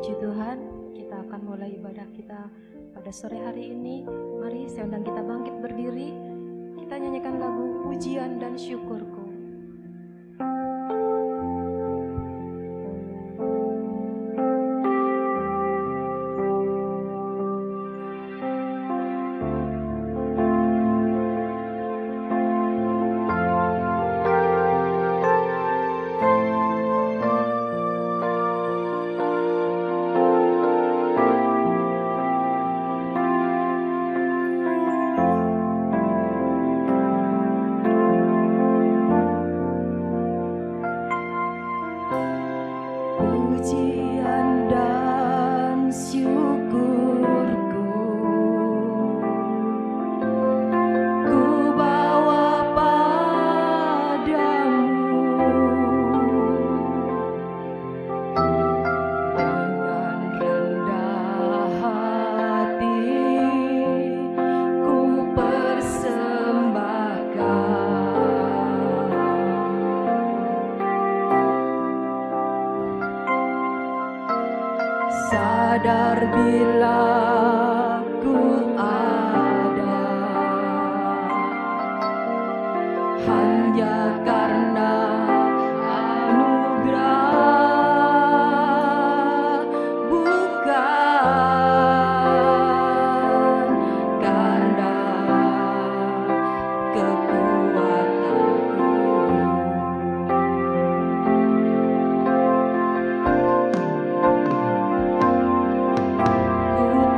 Puji Tuhan, kita akan mulai ibadah kita pada sore hari ini. Mari saya undang kita bangkit berdiri. Kita nyanyikan lagu Pujian dan Syukurku. Pujian dan syukurku ku bawa padamu, dengan rendah hati ku persembahkan. Sadar bila ku ada hanya karena anugerah, bukan karena kekuatanku. Ku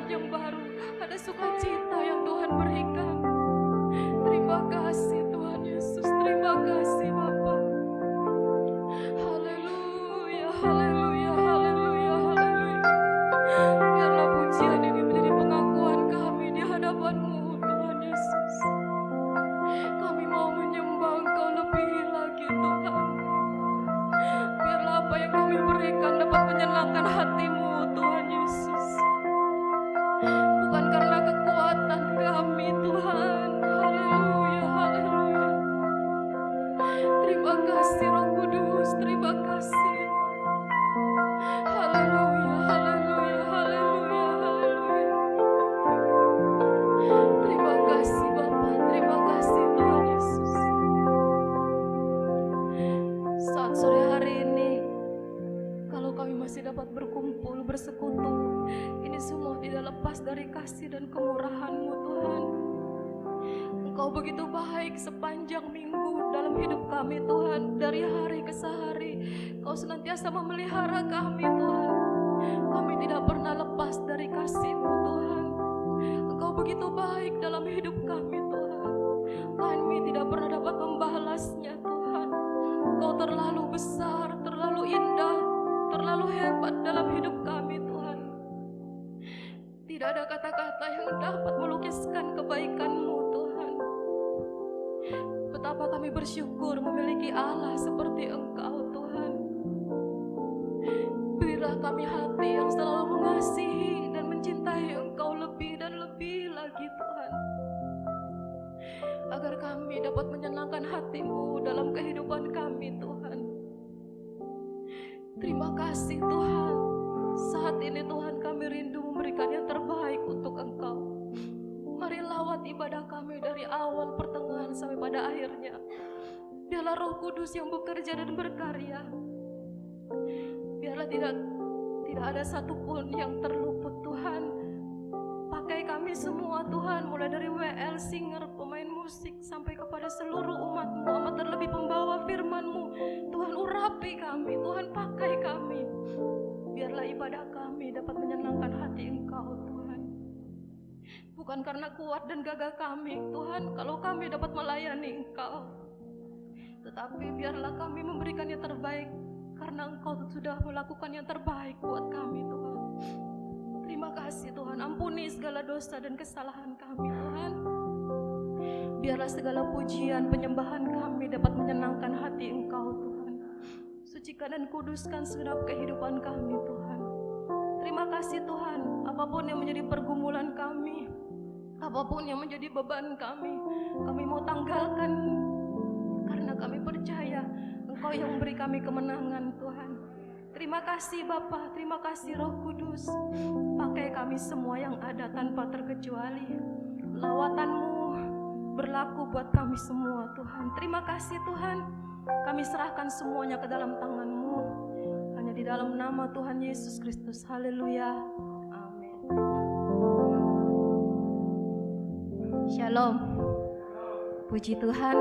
semangat yang baru, ada sukacita yang Tuhan berikan. Terima kasih Tuhan Yesus, terima kasih Bapa. Haleluya, haleluya, haleluya, haleluya. Biarlah pujian ini menjadi pengakuan kami di hadapan-Mu Tuhan Yesus. Kami mau menyembah Engkau lebih lagi Tuhan. Biarlah apa yang kami berikan dapat menyenangkan hati-Mu Tuhan Yesus. Bukan karena kekuatan kami Tuhan. Haleluya, haleluya. Terima kasih Roh Kudus, terima kasih. Haleluya, haleluya, haleluya, haleluya. Terima kasih Bapa, terima kasih Tuhan Yesus. Saat sore hari ini, kalau kami masih dapat berkumpul, bersekutu, ini semua tidak lepas dari kasih dan kemurahan-Mu Tuhan. Engkau begitu baik sepanjang minggu dalam hidup kami Tuhan. Dari hari ke hari Kau senantiasa memelihara kami Tuhan. Kami tidak pernah lepas dari kasih-Mu Tuhan. Engkau begitu baik dalam hidup kami Tuhan. Kami tidak pernah dapat membalasnya Tuhan. Engkau terlalu besar, terlalu indah, terlalu hebat dalam hidup kami Tuhan. Tidak ada kata-kata yang dapat melukiskan kebaikan-Mu Tuhan. Betapa kami bersyukur memiliki Allah seperti Engkau Tuhan. Berilah kami hati yang selalu mengasihi dan mencintai Engkau lebih dan lebih lagi Tuhan. Agar kami dapat menyenangkan hati-Mu dalam kehidupan kami Tuhan. Terima kasih Tuhan. Saat ini Tuhan kami rindu memberikan yang terbaik untuk Engkau. Mari lawat ibadah kami dari awal, pertengahan sampai pada akhirnya. Biarlah Roh Kudus yang bekerja dan berkarya. Biarlah tidak ada satupun yang terluput Tuhan. Pakai kami semua Tuhan, mulai dari WL, singer, pemain musik, sampai kepada seluruh umat-Mu, amat terlebih pembawa firman-Mu. Tuhan urapi kami, Tuhan pakai kami. Biarlah ibadah kami dapat menyenangkan hati Engkau Tuhan. Bukan karena kuat dan gagah kami Tuhan, kalau kami dapat melayani Engkau. Tetapi biarlah kami memberikan yang terbaik, karena Engkau sudah melakukan yang terbaik buat kami Tuhan. Terima kasih Tuhan, ampuni segala dosa dan kesalahan kami Tuhan. Biarlah segala pujian, penyembahan kami dapat menyenangkan hati Engkau Tuhan. Sucikan dan kuduskan segenap kehidupan kami Tuhan. Terima kasih Tuhan, apapun yang menjadi pergumulan kami, apapun yang menjadi beban kami mau tanggalkan. Karena kami percaya Engkau yang memberi kami kemenangan Tuhan. Terima kasih Bapa, terima kasih Roh Kudus. Pakai kami semua yang ada tanpa terkecuali. Lawatan-Mu berlaku buat kami semua Tuhan. Terima kasih Tuhan. Kami serahkan semuanya ke dalam tangan-Mu. Hanya di dalam nama Tuhan Yesus Kristus. Haleluya. Amin. Shalom. Puji Tuhan.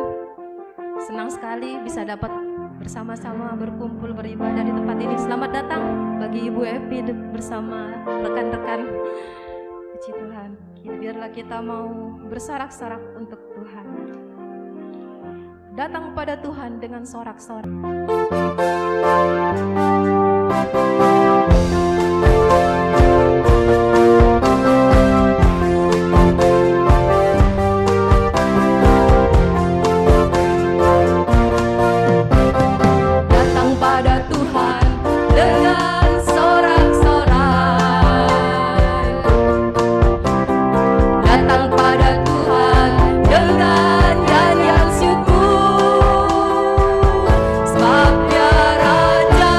Senang sekali bisa dapat bersama-sama berkumpul beribadah di tempat ini. Selamat datang bagi Ibu Evi bersama rekan-rekan. Puji Tuhan. Biarlah kita mau bersorak-sorak untuk Tuhan. Datang pada Tuhan dengan sorak-sorak. Datang pada Tuhan dengan sorak-sorak. Datang pada Tuhan dengan nyanyian syukur. Sebab Dia Raja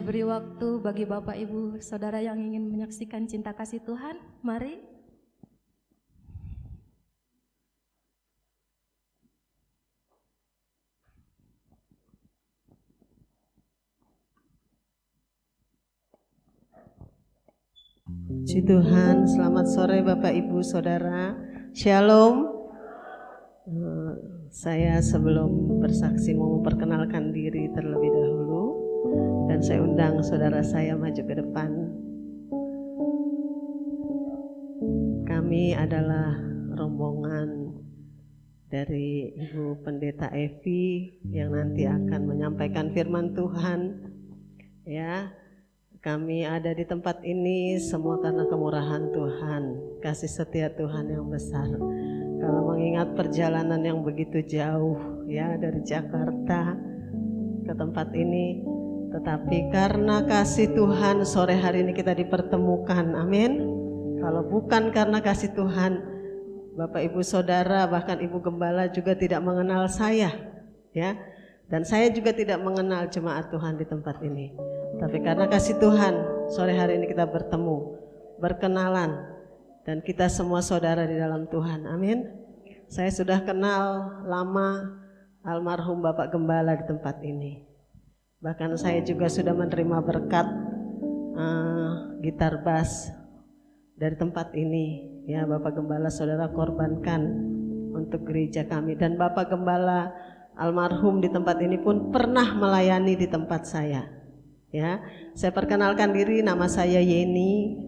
diberi waktu bagi Bapak Ibu Saudara yang ingin menyaksikan cinta kasih Tuhan. Mari. Puji Tuhan, selamat sore Bapak Ibu Saudara. Shalom. Saya sebelum bersaksi mau memperkenalkan diri terlebih dahulu, dan saya undang saudara saya maju ke depan. Kami adalah rombongan dari Ibu Pendeta Evi yang nanti akan menyampaikan firman Tuhan. Ya, kami ada di tempat ini semua karena kemurahan Tuhan, kasih setia Tuhan yang besar. Kalau mengingat perjalanan yang begitu jauh ya dari Jakarta ke tempat ini, tetapi karena kasih Tuhan sore hari ini kita dipertemukan, amin. Kalau bukan karena kasih Tuhan, Bapak Ibu Saudara bahkan Ibu Gembala juga tidak mengenal saya ya, dan saya juga tidak mengenal jemaat Tuhan di tempat ini. Tapi karena kasih Tuhan sore hari ini kita bertemu, berkenalan, dan kita semua saudara di dalam Tuhan, amin. Saya sudah kenal lama almarhum Bapak Gembala di tempat ini. Bahkan saya juga sudah menerima berkat gitar bass dari tempat ini. Ya, Bapak Gembala saudara korbankan untuk gereja kami. Dan Bapak Gembala almarhum di tempat ini pun pernah melayani di tempat saya. Ya, saya perkenalkan diri, nama saya Yeni.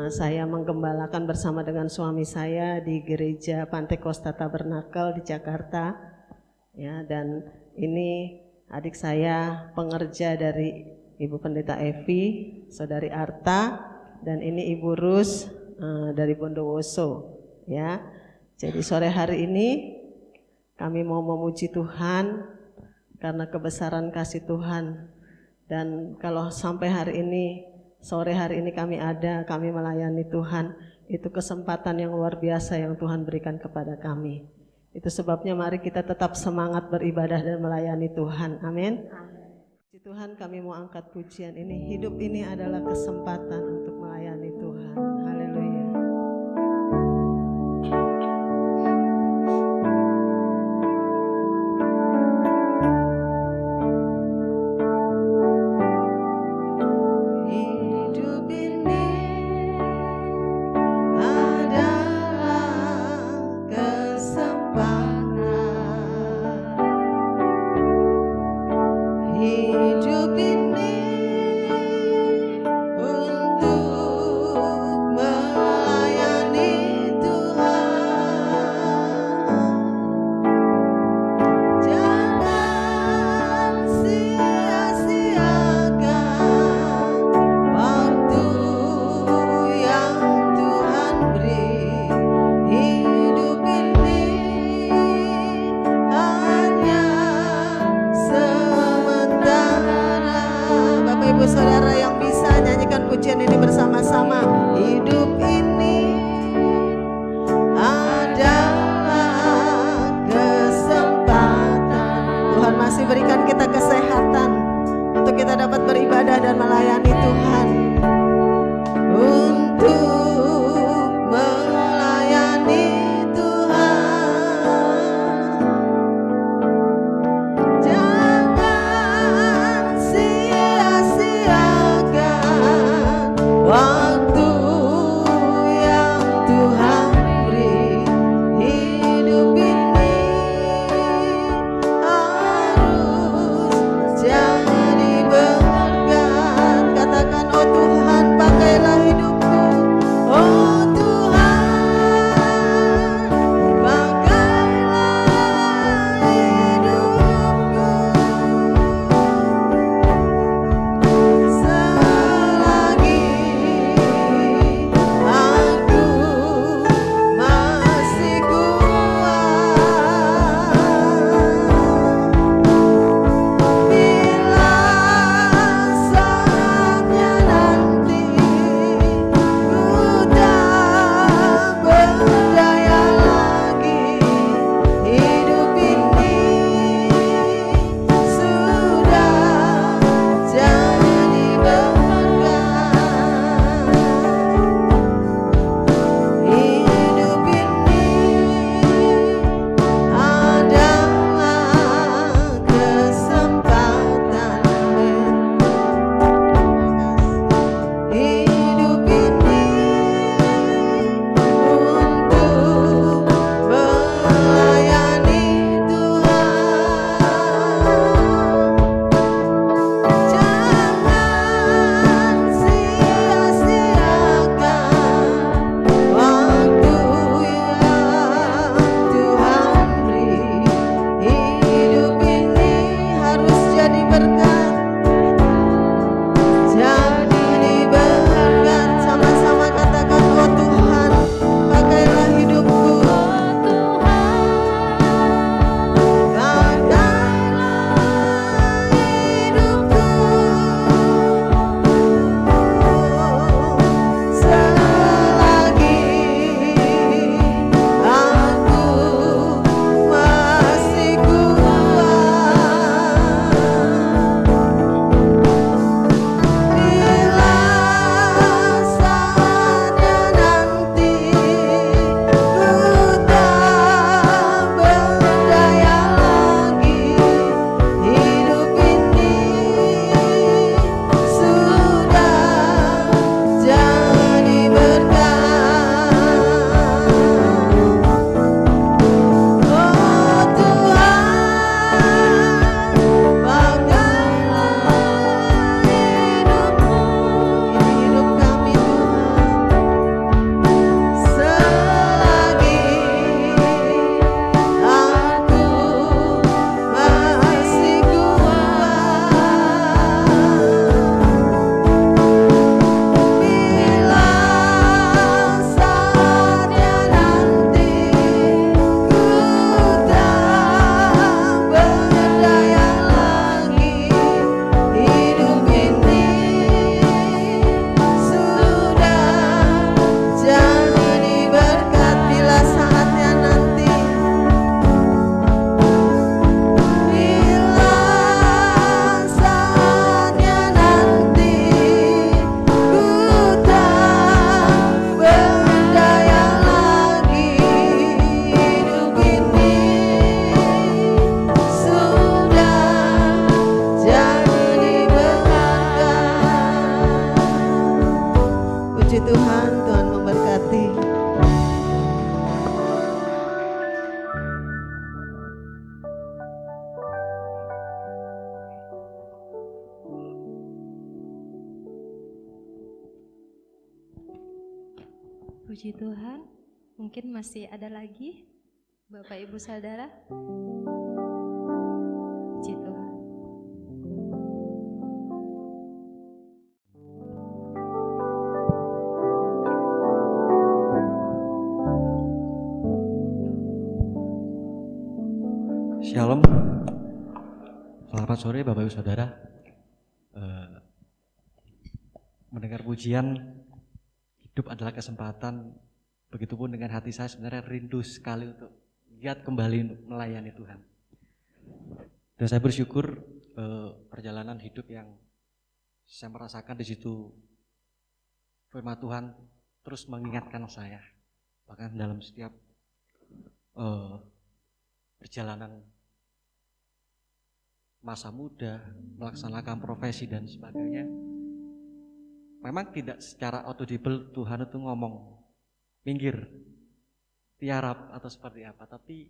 Saya menggembalakan bersama dengan suami saya di gereja Pantekosta Tabernakel di Jakarta. Ya, dan ini adik saya pengerja dari Ibu Pendeta Evi, Saudari Arta, dan ini Ibu Rus dari Bondowoso. Ya, jadi sore hari ini kami mau memuji Tuhan karena kebesaran kasih Tuhan. Dan kalau sampai hari ini, sore hari ini kami melayani Tuhan, itu kesempatan yang luar biasa yang Tuhan berikan kepada kami. Itu sebabnya mari kita tetap semangat beribadah dan melayani Tuhan, amin. Puji Tuhan, kami mau angkat pujian ini. Hidup ini adalah kesempatan untuk melayani Tuhan. Haleluya. Hidup ini waktu Tuhan, Tuhan memberkati. Puji Tuhan, mungkin masih ada lagi Bapak Ibu Saudara. Puji Tuhan. Shalom. Selamat sore Bapak Ibu Saudara. Mendengar pujian, hidup adalah kesempatan. Begitupun dengan hati saya sebenarnya rindu sekali untuk giat kembali melayani Tuhan. Dan saya bersyukur perjalanan hidup yang saya merasakan di situ firman Tuhan terus mengingatkan saya. Bahkan dalam setiap perjalanan masa muda, melaksanakan profesi dan sebagainya, memang tidak secara audible Tuhan itu ngomong minggir, tiarap atau seperti apa, tapi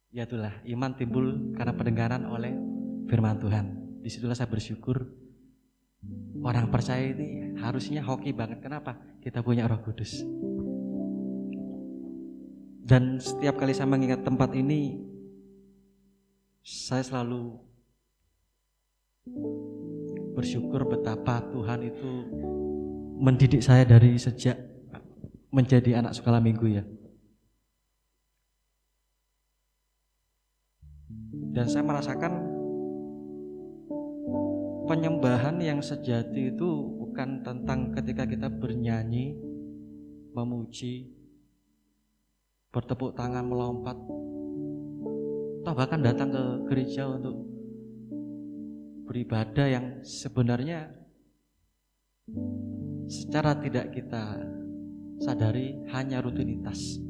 ya itulah iman timbul karena pendengaran oleh firman Tuhan. Disitulah saya bersyukur. Orang percaya ini harusnya hoki banget. Kenapa? Kita punya Roh Kudus. Dan setiap kali saya mengingat tempat ini, saya selalu bersyukur betapa Tuhan itu mendidik saya dari sejak menjadi anak sekolah minggu ya. Dan saya merasakan penyembahan yang sejati itu bukan tentang ketika kita bernyanyi, memuji, bertepuk tangan, melompat, atau bahkan datang ke gereja untuk beribadah yang sebenarnya secara tidak kita sadari hanya rutinitas.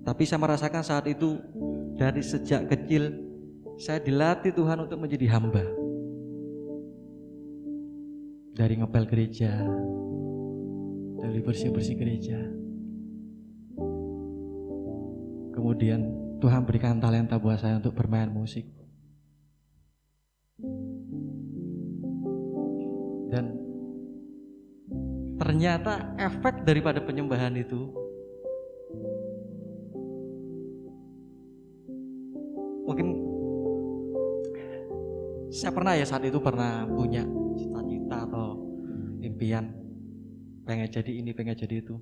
Tapi saya merasakan saat itu dari sejak kecil saya dilatih Tuhan untuk menjadi hamba. Dari ngepel gereja, dari bersih-bersih gereja. Kemudian Tuhan berikan talenta buat saya untuk bermain musik. Dan ternyata efek daripada penyembahan itu mungkin saya pernah ya saat itu pernah punya cita-cita atau impian pengen jadi ini, pengen jadi itu.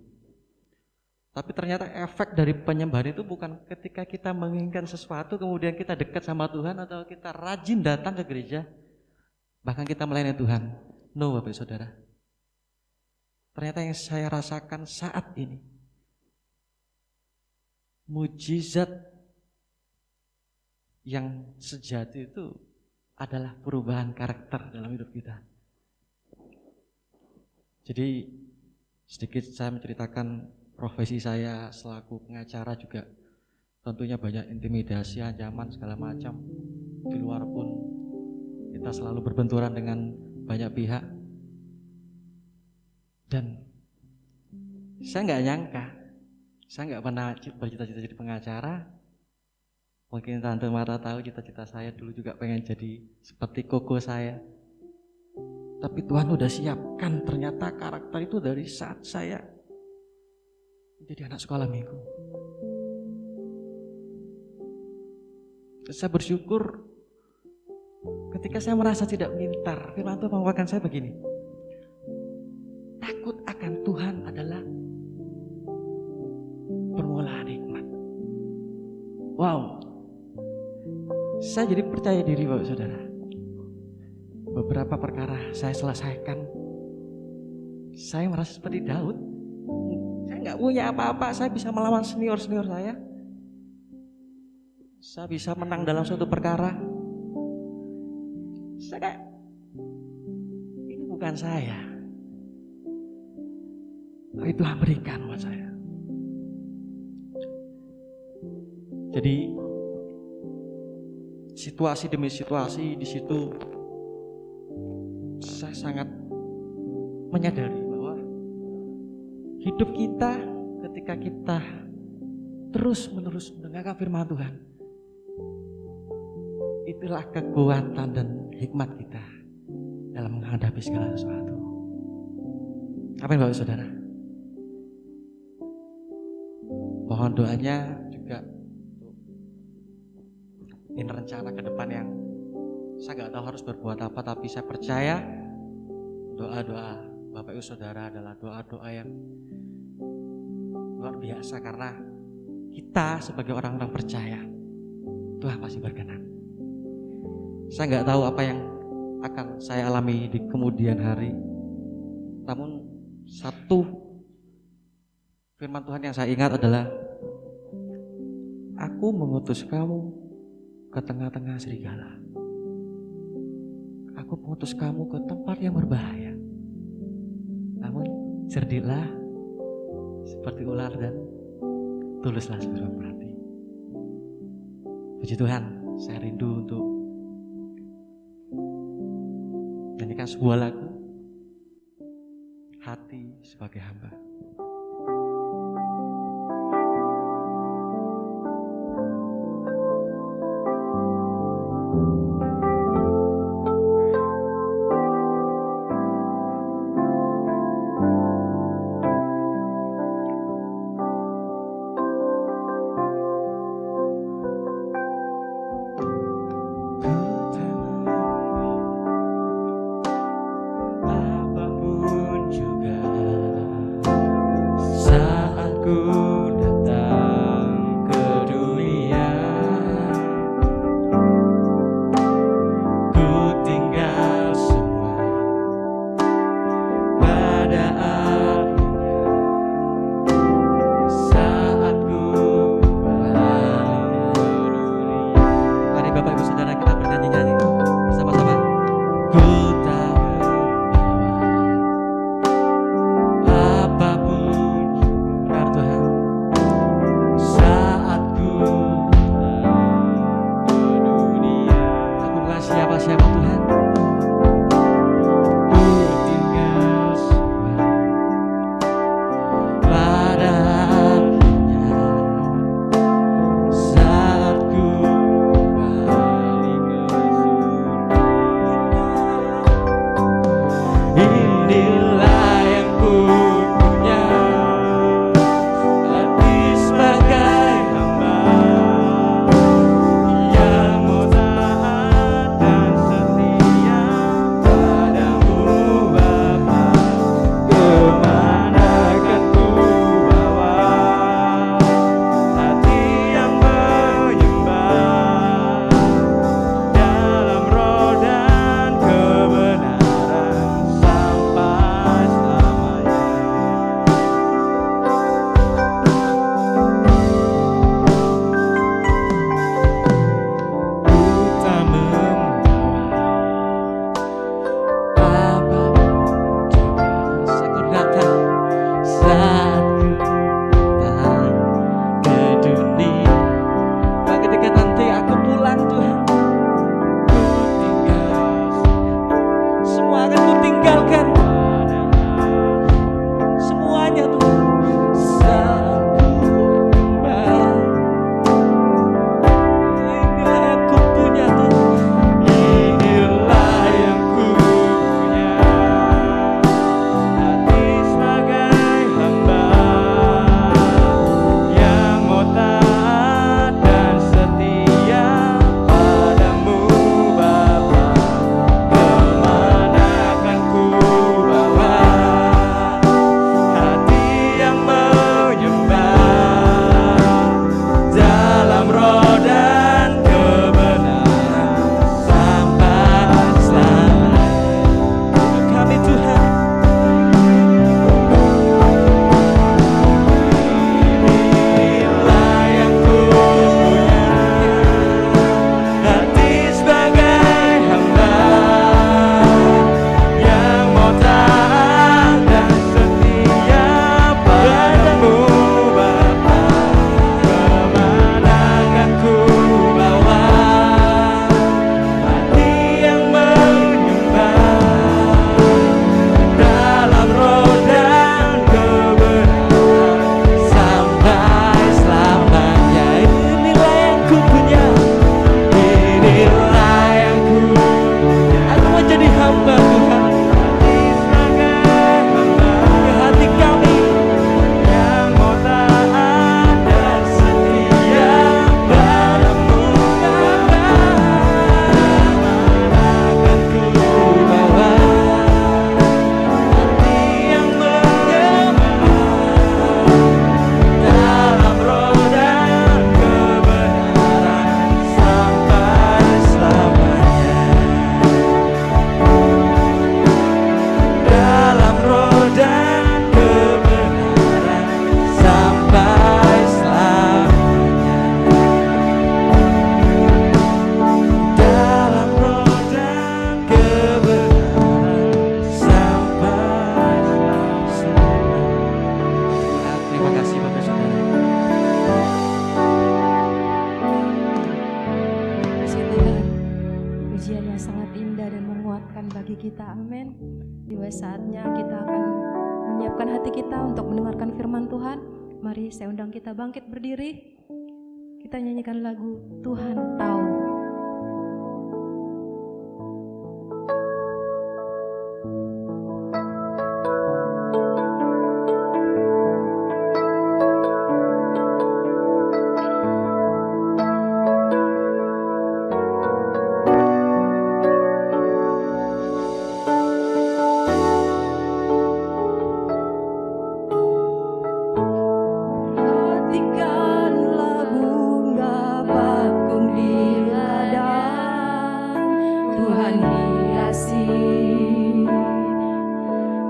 Tapi ternyata efek dari penyembahan itu bukan ketika kita menginginkan sesuatu kemudian kita dekat sama Tuhan atau kita rajin datang ke gereja bahkan kita melayani Tuhan. No, Bapak Saudara. Ternyata yang saya rasakan saat ini mujizat yang sejati itu adalah perubahan karakter dalam hidup kita. Jadi sedikit saya menceritakan profesi saya selaku pengacara juga tentunya banyak intimidasi, ancaman segala macam. Di luar pun kita selalu berbenturan dengan banyak pihak. Dan saya nggak nyangka, saya nggak pernah bercita-cita jadi pengacara. Mungkin Tante Marta tahu cita-cita saya dulu juga pengen jadi seperti koko saya. Tapi Tuhan udah siapkan ternyata karakter itu dari saat saya menjadi anak sekolah minggu. Saya bersyukur ketika saya merasa tidak pintar, firman Tuhan menguatkan saya begini. Takut akan Tuhan adalah permulaan hikmat. Wow. Saya jadi percaya diri Bapak Saudara. Beberapa perkara saya selesaikan. Saya merasa seperti Daud. Saya nggak punya apa-apa, saya bisa melawan senior-senior saya. Saya bisa menang dalam suatu perkara. Saya kayak, ini bukan saya. Tapi Tuhan berikan buat saya. Jadi situasi demi situasi di situ saya sangat menyadari bahwa hidup kita ketika kita terus-menerus mendengarkan firman Tuhan, itulah kekuatan dan hikmat kita dalam menghadapi segala sesuatu. Amin Bapak Saudara. Mohon doanya juga ini rencana ke depan yang saya nggak tahu harus berbuat apa, tapi saya percaya doa-doa Bapak Ibu Saudara adalah doa-doa yang luar biasa, karena kita sebagai orang-orang percaya Tuhan pasti berkenan. Saya nggak tahu apa yang akan saya alami di kemudian hari, namun satu firman Tuhan yang saya ingat adalah, aku mengutus kamu ke tengah-tengah serigala. Aku mengutus kamu ke tempat yang berbahaya. Namun cerdiklah seperti ular dan tuluslah seperti merpati. Puji Tuhan, saya rindu untuk nyanyikan sebuah lagu, Hati Sebagai Hamba. Apapun juga Tiba saatnya kita akan menyiapkan hati kita untuk mendengarkan firman Tuhan. Mari saya undang kita bangkit berdiri. Kita nyanyikan lagu Tuhan Tahu. Hatikanlah bunga bakung di ladang, Tuhan hiasi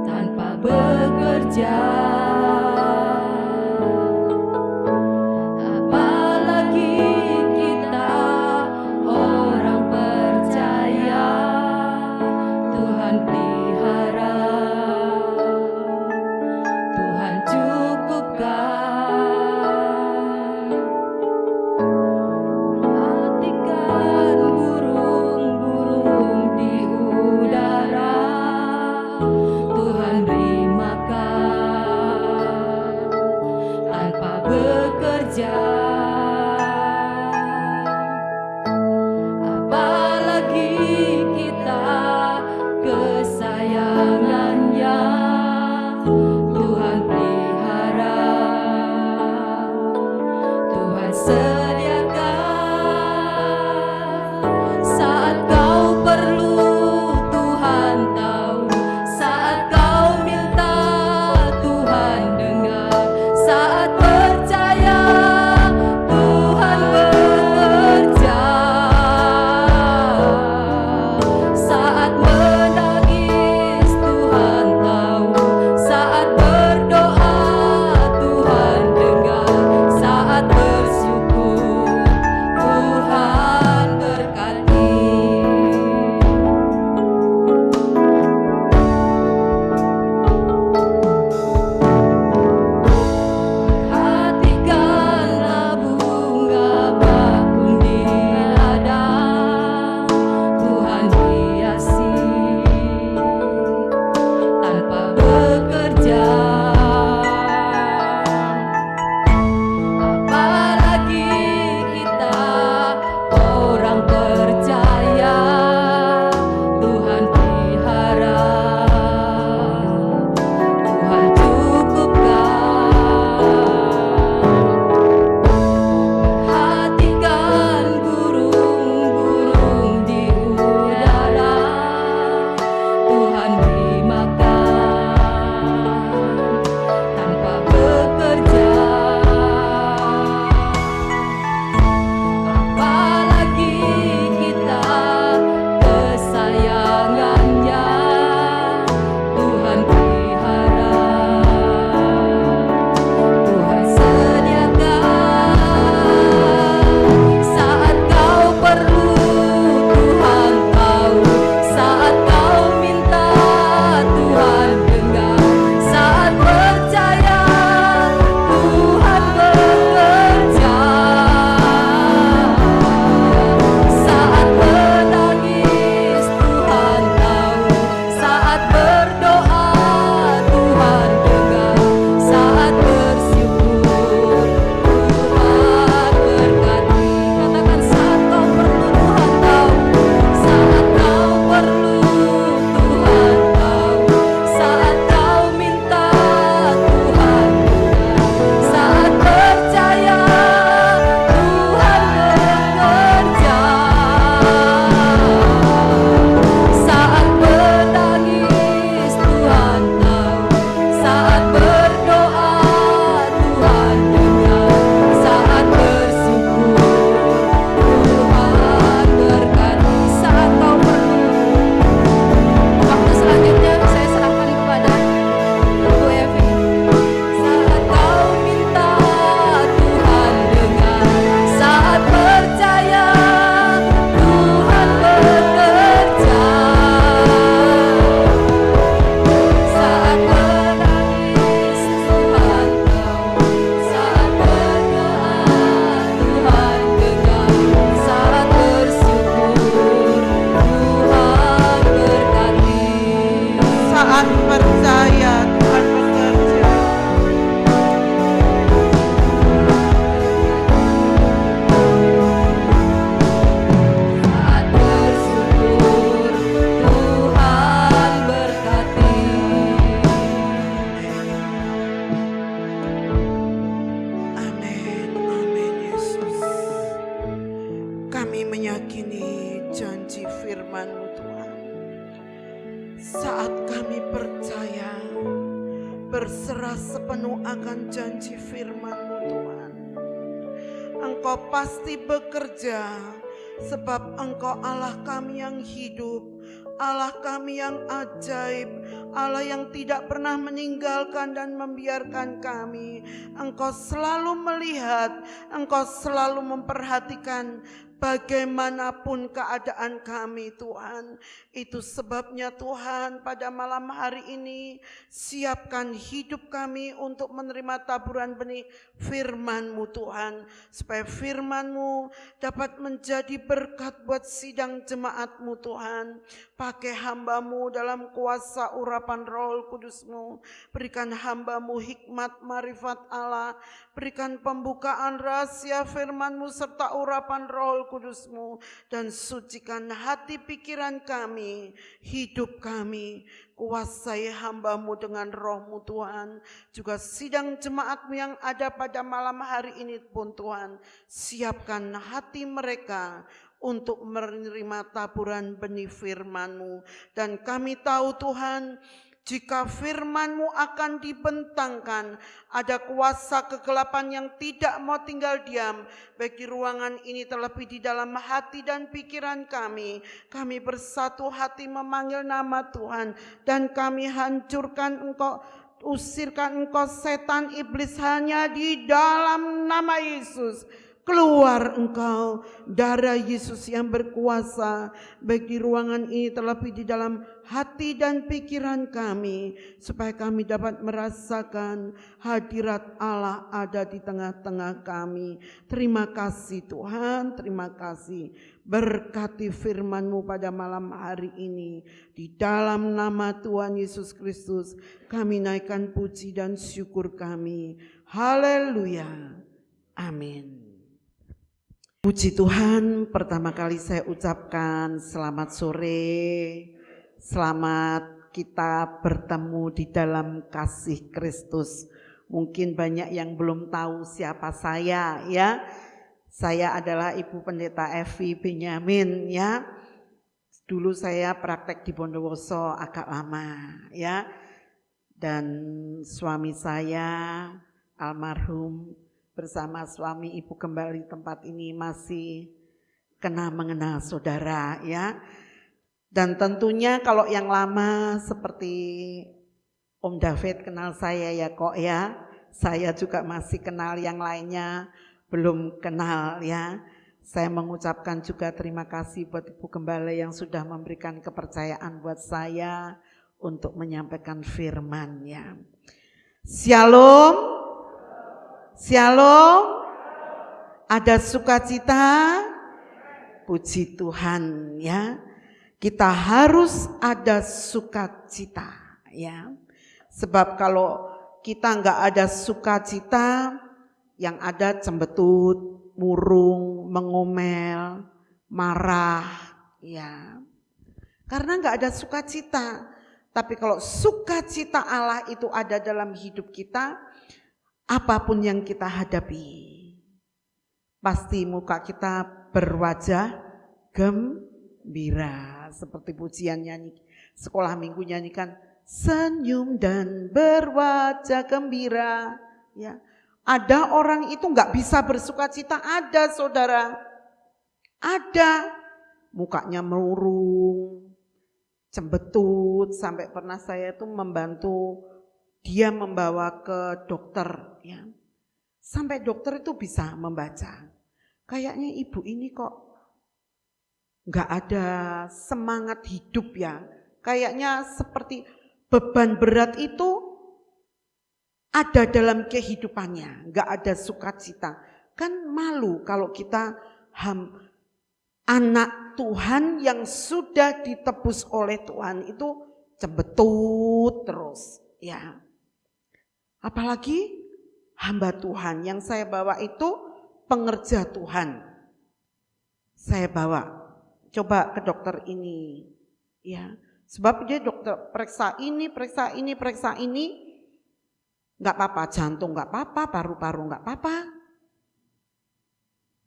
tanpa bekerja. Apalagi kita orang percaya, Tuhan pelihara, Tuhan cukupkan. Perhatikan burung-burung di udara, Tuhan beri makan tanpa bekerja. Apalagi kita kesayangannya, Tuhan pelihara, Tuhan sediakan. Saat kau perlu, Tuhan tahu. Saat kau minta, Tuhan dengar. Saat percaya, berserah sepenuh akan janji firman-Mu Tuhan. Engkau pasti bekerja, sebab Engkau Allah kami yang hidup, Allah kami yang ajaib, Allah yang tidak pernah meninggalkan dan membiarkan kami. Engkau selalu melihat, Engkau selalu memperhatikan bagaimanapun keadaan kami Tuhan. Itu sebabnya Tuhan, pada malam hari ini siapkan hidup kami untuk menerima taburan benih firman-Mu Tuhan, supaya firman-Mu dapat menjadi berkat buat sidang jemaat-Mu Tuhan. Pakai hamba-Mu dalam kuasa urapan Roh Kudus-Mu. Berikan hamba-Mu hikmat marifat Allah, berikan pembukaan rahasia firman-Mu serta urapan Roh Kudus-Mu, dan sucikan hati pikiran kami, hidup kami. Kuasai hamba-Mu dengan Roh-Mu Tuhan. Juga sidang jemaat-Mu yang ada pada malam hari ini pun Tuhan, siapkan hati mereka untuk menerima taburan benih firman-Mu. Dan kami tahu Tuhan, jika firman-Mu akan dibentangkan, ada kuasa kegelapan yang tidak mau tinggal diam, baik di ruangan ini terlebih di dalam hati dan pikiran kami. Kami bersatu hati memanggil nama Tuhan, dan kami hancurkan Engkau, usirkan Engkau setan iblis hanya di dalam nama Yesus. Keluar Engkau, darah Yesus yang berkuasa, baik di ruangan ini terlebih di dalam hati dan pikiran kami, supaya kami dapat merasakan hadirat Allah ada di tengah-tengah kami. Terima kasih Tuhan, terima kasih. Berkati firman-Mu pada malam hari ini. Di dalam nama Tuhan Yesus Kristus kami naikkan puji dan syukur kami. Haleluya. Amin. Puji Tuhan, pertama kali saya ucapkan selamat sore, selamat kita bertemu di dalam kasih Kristus. Mungkin banyak yang belum tahu siapa saya ya. Saya adalah Ibu Pendeta Evi Benyamin ya. Dulu saya praktek di Bondowoso agak lama ya. Dan suami saya almarhum bersama suami Ibu Gembala di tempat ini masih mengenal saudara ya. Dan tentunya kalau yang lama seperti Om David kenal saya ya kok ya. Saya juga masih kenal, yang lainnya belum kenal ya. Saya mengucapkan juga terima kasih buat Ibu Gembala yang sudah memberikan kepercayaan buat saya untuk menyampaikan firman ya. Shalom. Shalom, ada sukacita, puji Tuhan ya. Kita harus ada sukacita ya. Sebab kalau kita enggak ada sukacita, yang ada cembetut, murung, mengomel, marah ya. Karena enggak ada sukacita. Tapi kalau sukacita Allah itu ada dalam hidup kita, apapun yang kita hadapi, pasti muka kita berwajah gembira. Seperti pujian nyanyi sekolah minggu nyanyikan, senyum dan berwajah gembira. Ya, ada orang itu nggak bisa bersukacita, ada saudara, ada mukanya murung, cembetut, sampai pernah saya itu membantu dia membawa ke dokter ya. Sampai dokter itu bisa membaca. Kayaknya ibu ini kok enggak ada semangat hidup ya. Kayaknya seperti beban berat itu ada dalam kehidupannya, enggak ada sukacita. Kan malu kalau kita anak Tuhan yang sudah ditebus oleh Tuhan itu cembetut terus ya. Apalagi hamba Tuhan yang saya bawa itu pengerja Tuhan. Saya bawa, coba ke dokter ini ya. Sebab dia dokter periksa ini, enggak apa-apa, jantung enggak apa-apa, paru-paru enggak apa-apa.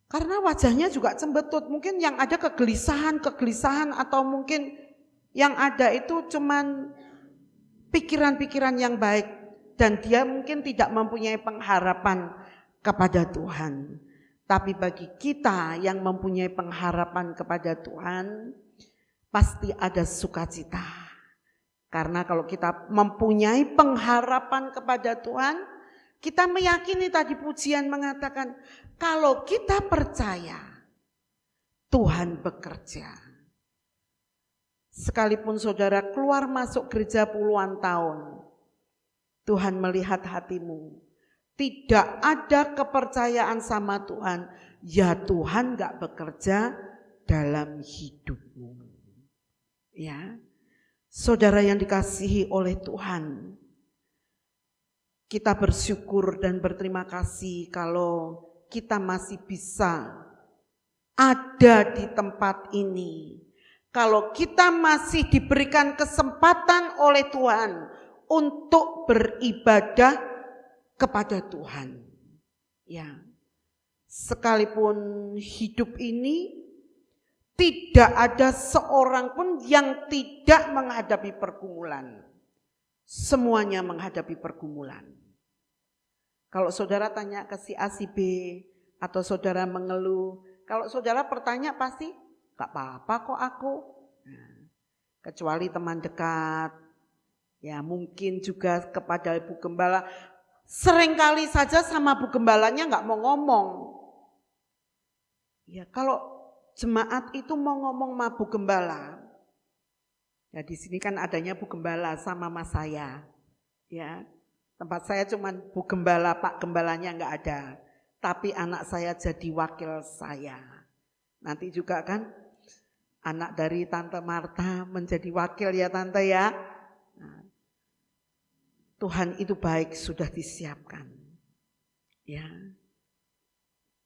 Karena wajahnya juga cembetut, mungkin yang ada kegelisahan atau mungkin yang ada itu cuman pikiran-pikiran yang baik. dan dia mungkin tidak mempunyai pengharapan kepada Tuhan. Tapi bagi kita yang mempunyai pengharapan kepada Tuhan, pasti ada sukacita. Karena kalau kita mempunyai pengharapan kepada Tuhan, kita meyakini tadi pujian mengatakan, kalau kita percaya, Tuhan bekerja. Sekalipun saudara keluar masuk gereja puluhan tahun, Tuhan melihat hatimu. Tidak ada kepercayaan sama Tuhan, ya Tuhan gak bekerja dalam hidupmu. Ya, saudara yang dikasihi oleh Tuhan, kita bersyukur dan berterima kasih kalau kita masih bisa ada di tempat ini. Kalau kita masih diberikan kesempatan oleh Tuhan untuk beribadah kepada Tuhan. Ya. Sekalipun hidup ini tidak ada seorang pun yang tidak menghadapi pergumulan. Semuanya menghadapi pergumulan. Kalau saudara tanya ke si A si B atau saudara mengeluh, kalau saudara bertanya pasti gak apa-apa kok aku. Nah, kecuali teman dekat. Ya, mungkin juga kepada Ibu Gembala. Seringkali saja sama Bu Gembalanya gak mau ngomong. Ya, kalau jemaat itu mau ngomong sama Bu Gembala. Ya, di sini kan adanya Bu Gembala sama Mas saya. Ya, tempat saya cuma Bu Gembala, Pak Gembalanya gak ada. Tapi anak saya jadi wakil saya. Nanti juga kan anak dari Tante Marta menjadi wakil ya Tante ya. Nah, Tuhan itu baik, sudah disiapkan. Ya.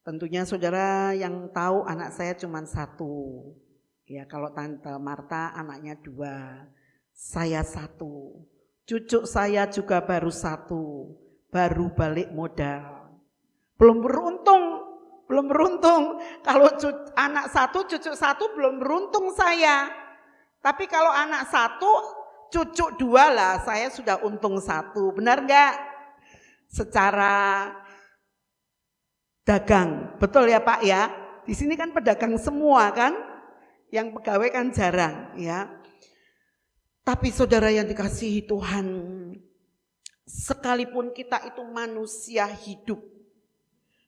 Tentunya saudara yang tahu anak saya cuma satu. Ya, kalau Tante Marta anaknya 2, saya 1. Cucu saya juga baru 1, baru balik modal. Belum beruntung. Kalau anak 1, cucu 1 belum beruntung saya. Tapi kalau anak 1, cucu 2 lah, saya sudah untung 1. Benar enggak? Secara dagang, betul ya Pak ya? Di sini kan pedagang semua kan? Yang pegawai kan jarang ya. Tapi saudara yang dikasihi Tuhan, sekalipun kita itu manusia hidup,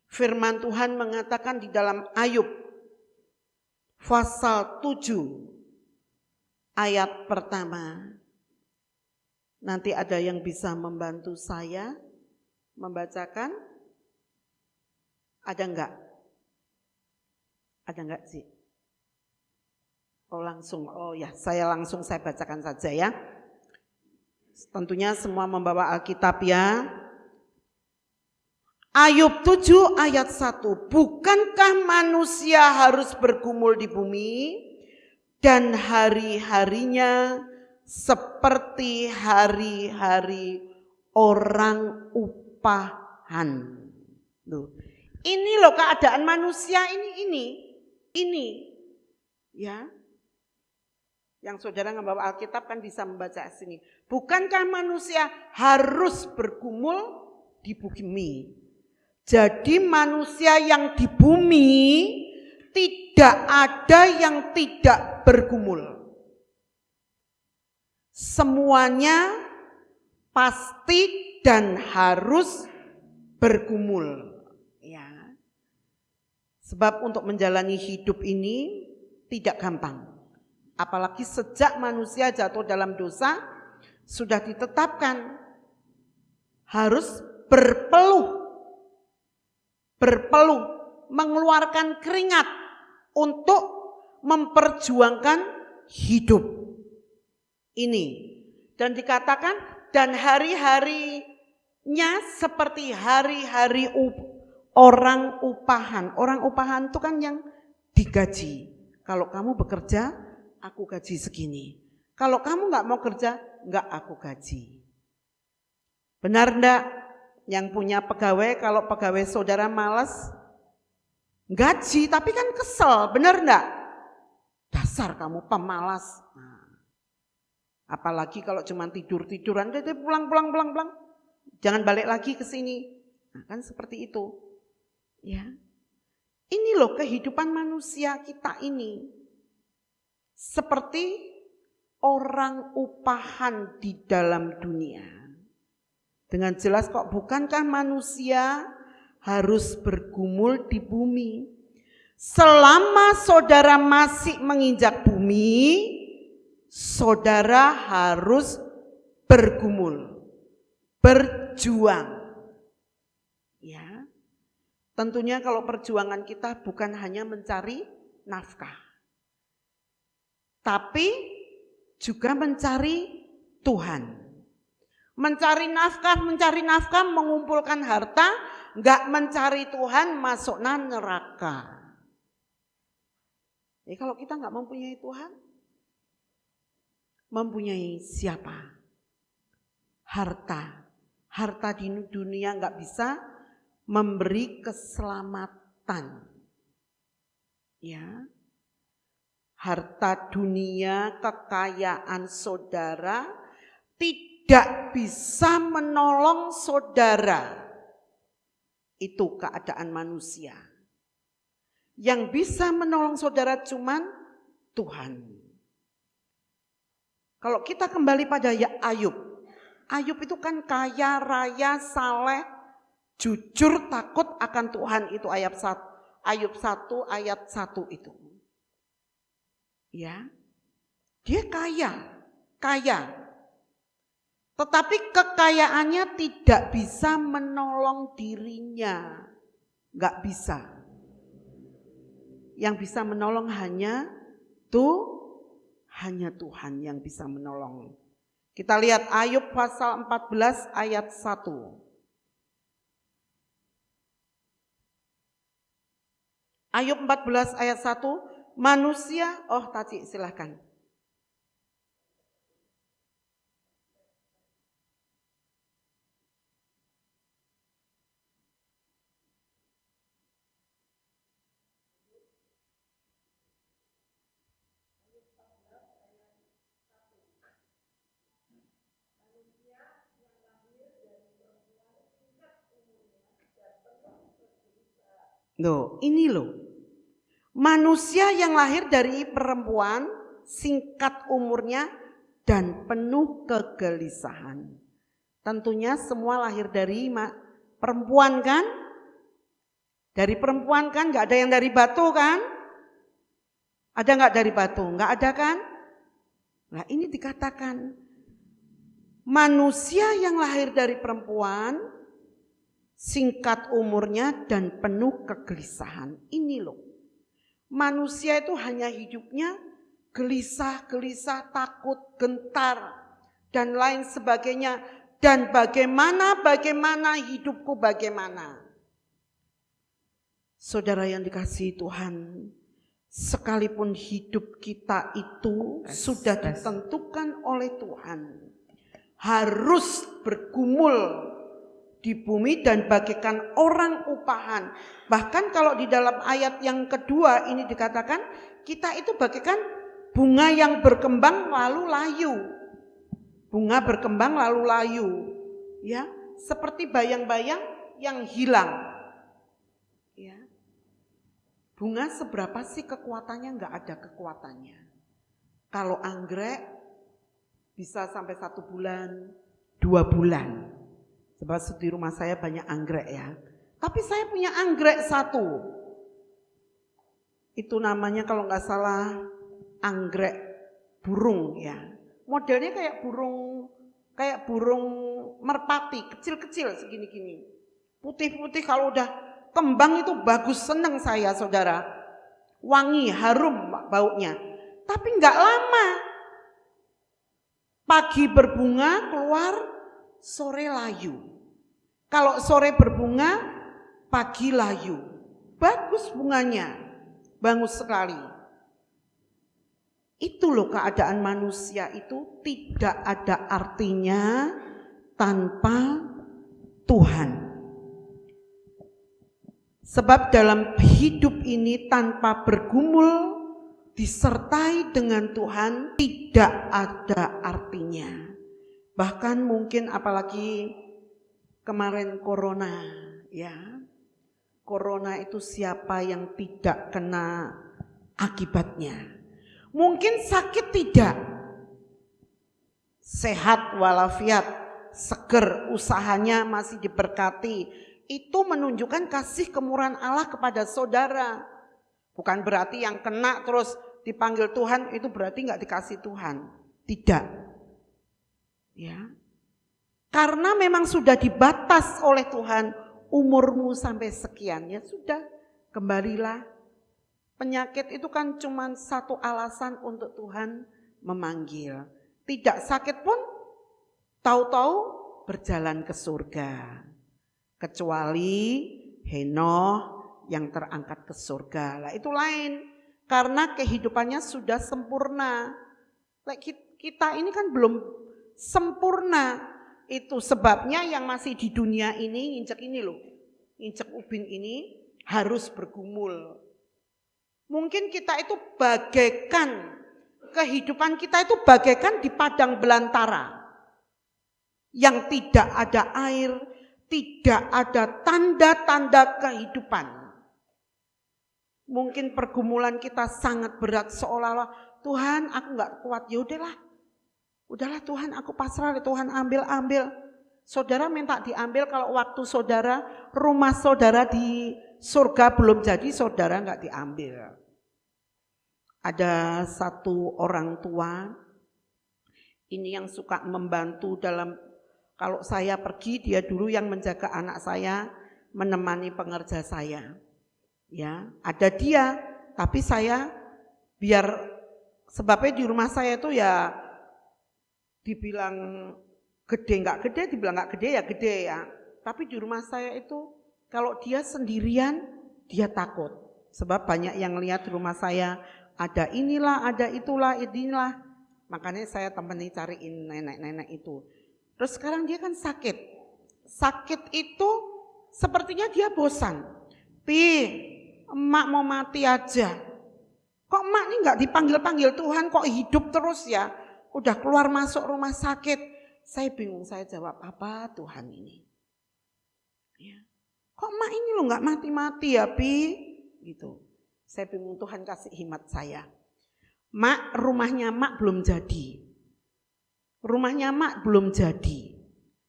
firman Tuhan mengatakan di dalam Ayub pasal 7 ayat pertama. Nanti ada yang bisa membantu saya membacakan? Ada enggak? Ada enggak sih? Oh langsung, oh ya saya bacakan saja ya. Tentunya semua membawa Alkitab ya. Ayub 7 ayat 1. Bukankah manusia harus bergumul di bumi dan hari-harinya seperti hari-hari orang upahan. Loh, ini loh keadaan manusia ini. Ya. Yang saudara membawa Alkitab kan bisa membaca sini. Bukankah manusia harus bergumul di bumi? Jadi manusia yang di bumi tidak ada yang tidak bergumul. Semuanya pasti dan harus bergumul. Ya. Sebab untuk menjalani hidup ini tidak gampang. Apalagi sejak manusia jatuh dalam dosa, sudah ditetapkan harus berpeluh, mengeluarkan keringat untuk memperjuangkan hidup ini. Dan dikatakan dan hari-harinya seperti hari-hari orang upahan. Orang upahan itu kan yang digaji. Kalau kamu bekerja, aku gaji segini. Kalau kamu gak mau kerja, gak aku gaji. Benar enggak? Yang punya pegawai, kalau pegawai saudara malas, gaji tapi kan kesel, benar enggak? Dasar kamu pemalas. Nah, apalagi kalau cuma tidur-tiduran, pulang. Jangan balik lagi ke sini. Nah, kan seperti itu. Ya. Ini loh kehidupan manusia kita ini. Seperti orang upahan di dalam dunia. Dengan jelas kok, bukankah manusia harus bergumul di bumi? Selama saudara masih menginjak bumi, saudara harus bergumul, berjuang. Ya. Tentunya kalau perjuangan kita bukan hanya mencari nafkah, tapi juga mencari Tuhan. Mencari nafkah, mengumpulkan harta, enggak mencari Tuhan, masuk neraka. Jadi kalau kita enggak mempunyai Tuhan, mempunyai siapa? Harta. Harta di dunia enggak bisa memberi keselamatan. Ya. Harta dunia, kekayaan saudara tidak bisa menolong saudara. Itu keadaan manusia. Yang bisa menolong saudara cuman Tuhan. Kalau kita kembali pada Ayub. Ayub itu kan kaya, raya, saleh, jujur, takut akan Tuhan. Itu Ayub 1 ayat 1 itu. Ya. Dia kaya. Tetapi kekayaannya tidak bisa menolong dirinya. Enggak bisa. Yang bisa menolong hanya Tuhan yang bisa menolong. Kita lihat Ayub pasal 14 ayat 1. Ayub 14 ayat 1, manusia, Taci silahkan. Loh, ini loh. Manusia yang lahir dari perempuan, singkat umurnya dan penuh kegelisahan. Tentunya semua lahir dari perempuan kan? Dari perempuan kan? Gak ada yang dari batu kan? Ada gak dari batu? Gak ada kan? Nah ini dikatakan manusia yang lahir dari perempuan, singkat umurnya dan penuh kegelisahan. Ini loh. Manusia itu hanya hidupnya gelisah, takut, gentar, dan lain sebagainya. Dan bagaimana hidupku bagaimana. Saudara yang dikasihi Tuhan, sekalipun hidup kita itu sudah ditentukan oleh Tuhan, harus bergumul di bumi dan bagaikan orang upahan. Bahkan kalau di dalam ayat yang kedua ini dikatakan kita itu bagaikan bunga yang berkembang lalu layu. Bunga berkembang lalu layu. Ya, seperti bayang-bayang yang hilang. Ya. Bunga seberapa sih kekuatannya? Enggak ada kekuatannya. Kalau anggrek bisa sampai 1 bulan, 2 bulan. Sebab di rumah saya banyak anggrek ya. Tapi saya punya anggrek 1. Itu namanya kalau nggak salah anggrek burung ya. Modelnya kayak burung merpati, kecil-kecil segini-gini. Putih-putih, kalau udah kembang itu bagus, seneng saya saudara. Wangi, harum baunya. Tapi nggak lama. Pagi berbunga, keluar, sore layu. Kalau sore berbunga, pagi layu. Bagus bunganya, bagus sekali. Itu loh keadaan manusia itu tidak ada artinya tanpa Tuhan. Sebab dalam hidup ini tanpa bergumul disertai dengan Tuhan tidak ada artinya. Bahkan mungkin apalagi Kemarin corona, ya. Corona itu siapa yang tidak kena akibatnya? Mungkin sakit tidak, sehat walafiat, seger, usahanya masih diberkati. Itu menunjukkan kasih kemurahan Allah kepada saudara. Bukan berarti yang kena terus dipanggil Tuhan itu berarti nggak dikasih Tuhan. Tidak. Ya. Karena memang sudah dibatas oleh Tuhan umurmu sampai sekian, ya sudah, kembalilah. Penyakit itu kan cuma satu alasan untuk Tuhan memanggil. Tidak sakit pun tahu-tahu berjalan ke surga. Kecuali Henoh yang terangkat ke surga. Lah itu lain, karena kehidupannya sudah sempurna. Kita ini kan belum sempurna. Itu sebabnya yang masih di dunia ini, injek ini loh, injek ubin ini harus bergumul. Mungkin kita itu bagaikan, kehidupan kita itu bagaikan di padang belantara. Yang tidak ada air, tidak ada tanda-tanda kehidupan. Mungkin pergumulan kita sangat berat, seolah-olah Tuhan aku gak kuat, ya udahlah Tuhan aku pasrah, Tuhan ambil. Saudara minta diambil kalau waktu saudara, rumah saudara di surga belum jadi, saudara gak diambil. Ada satu orang tua, ini yang suka membantu dalam, kalau saya pergi dia dulu yang menjaga anak saya, menemani pengerja saya. Ya, ada dia, tapi saya biar sebabnya di rumah saya itu ya dibilang gede nggak gede, dibilang nggak gede ya gede ya. Tapi di rumah saya itu kalau dia sendirian dia takut. Sebab banyak yang lihat rumah saya ada inilah, ada inilah. Makanya saya temani cariin nenek-nenek itu. Terus sekarang dia kan sakit. Sakit itu sepertinya dia bosan. Emak mau mati aja. Kok emak ini nggak dipanggil-panggil Tuhan, kok hidup terus ya? Udah keluar masuk rumah sakit. Saya bingung, saya jawab apa Tuhan ini? Ya. Kok emak ini lo nggak mati-mati ya Pi? Gitu. Saya bingung, Tuhan kasih hikmat saya. Mak, rumahnya mak belum jadi. Rumahnya mak belum jadi.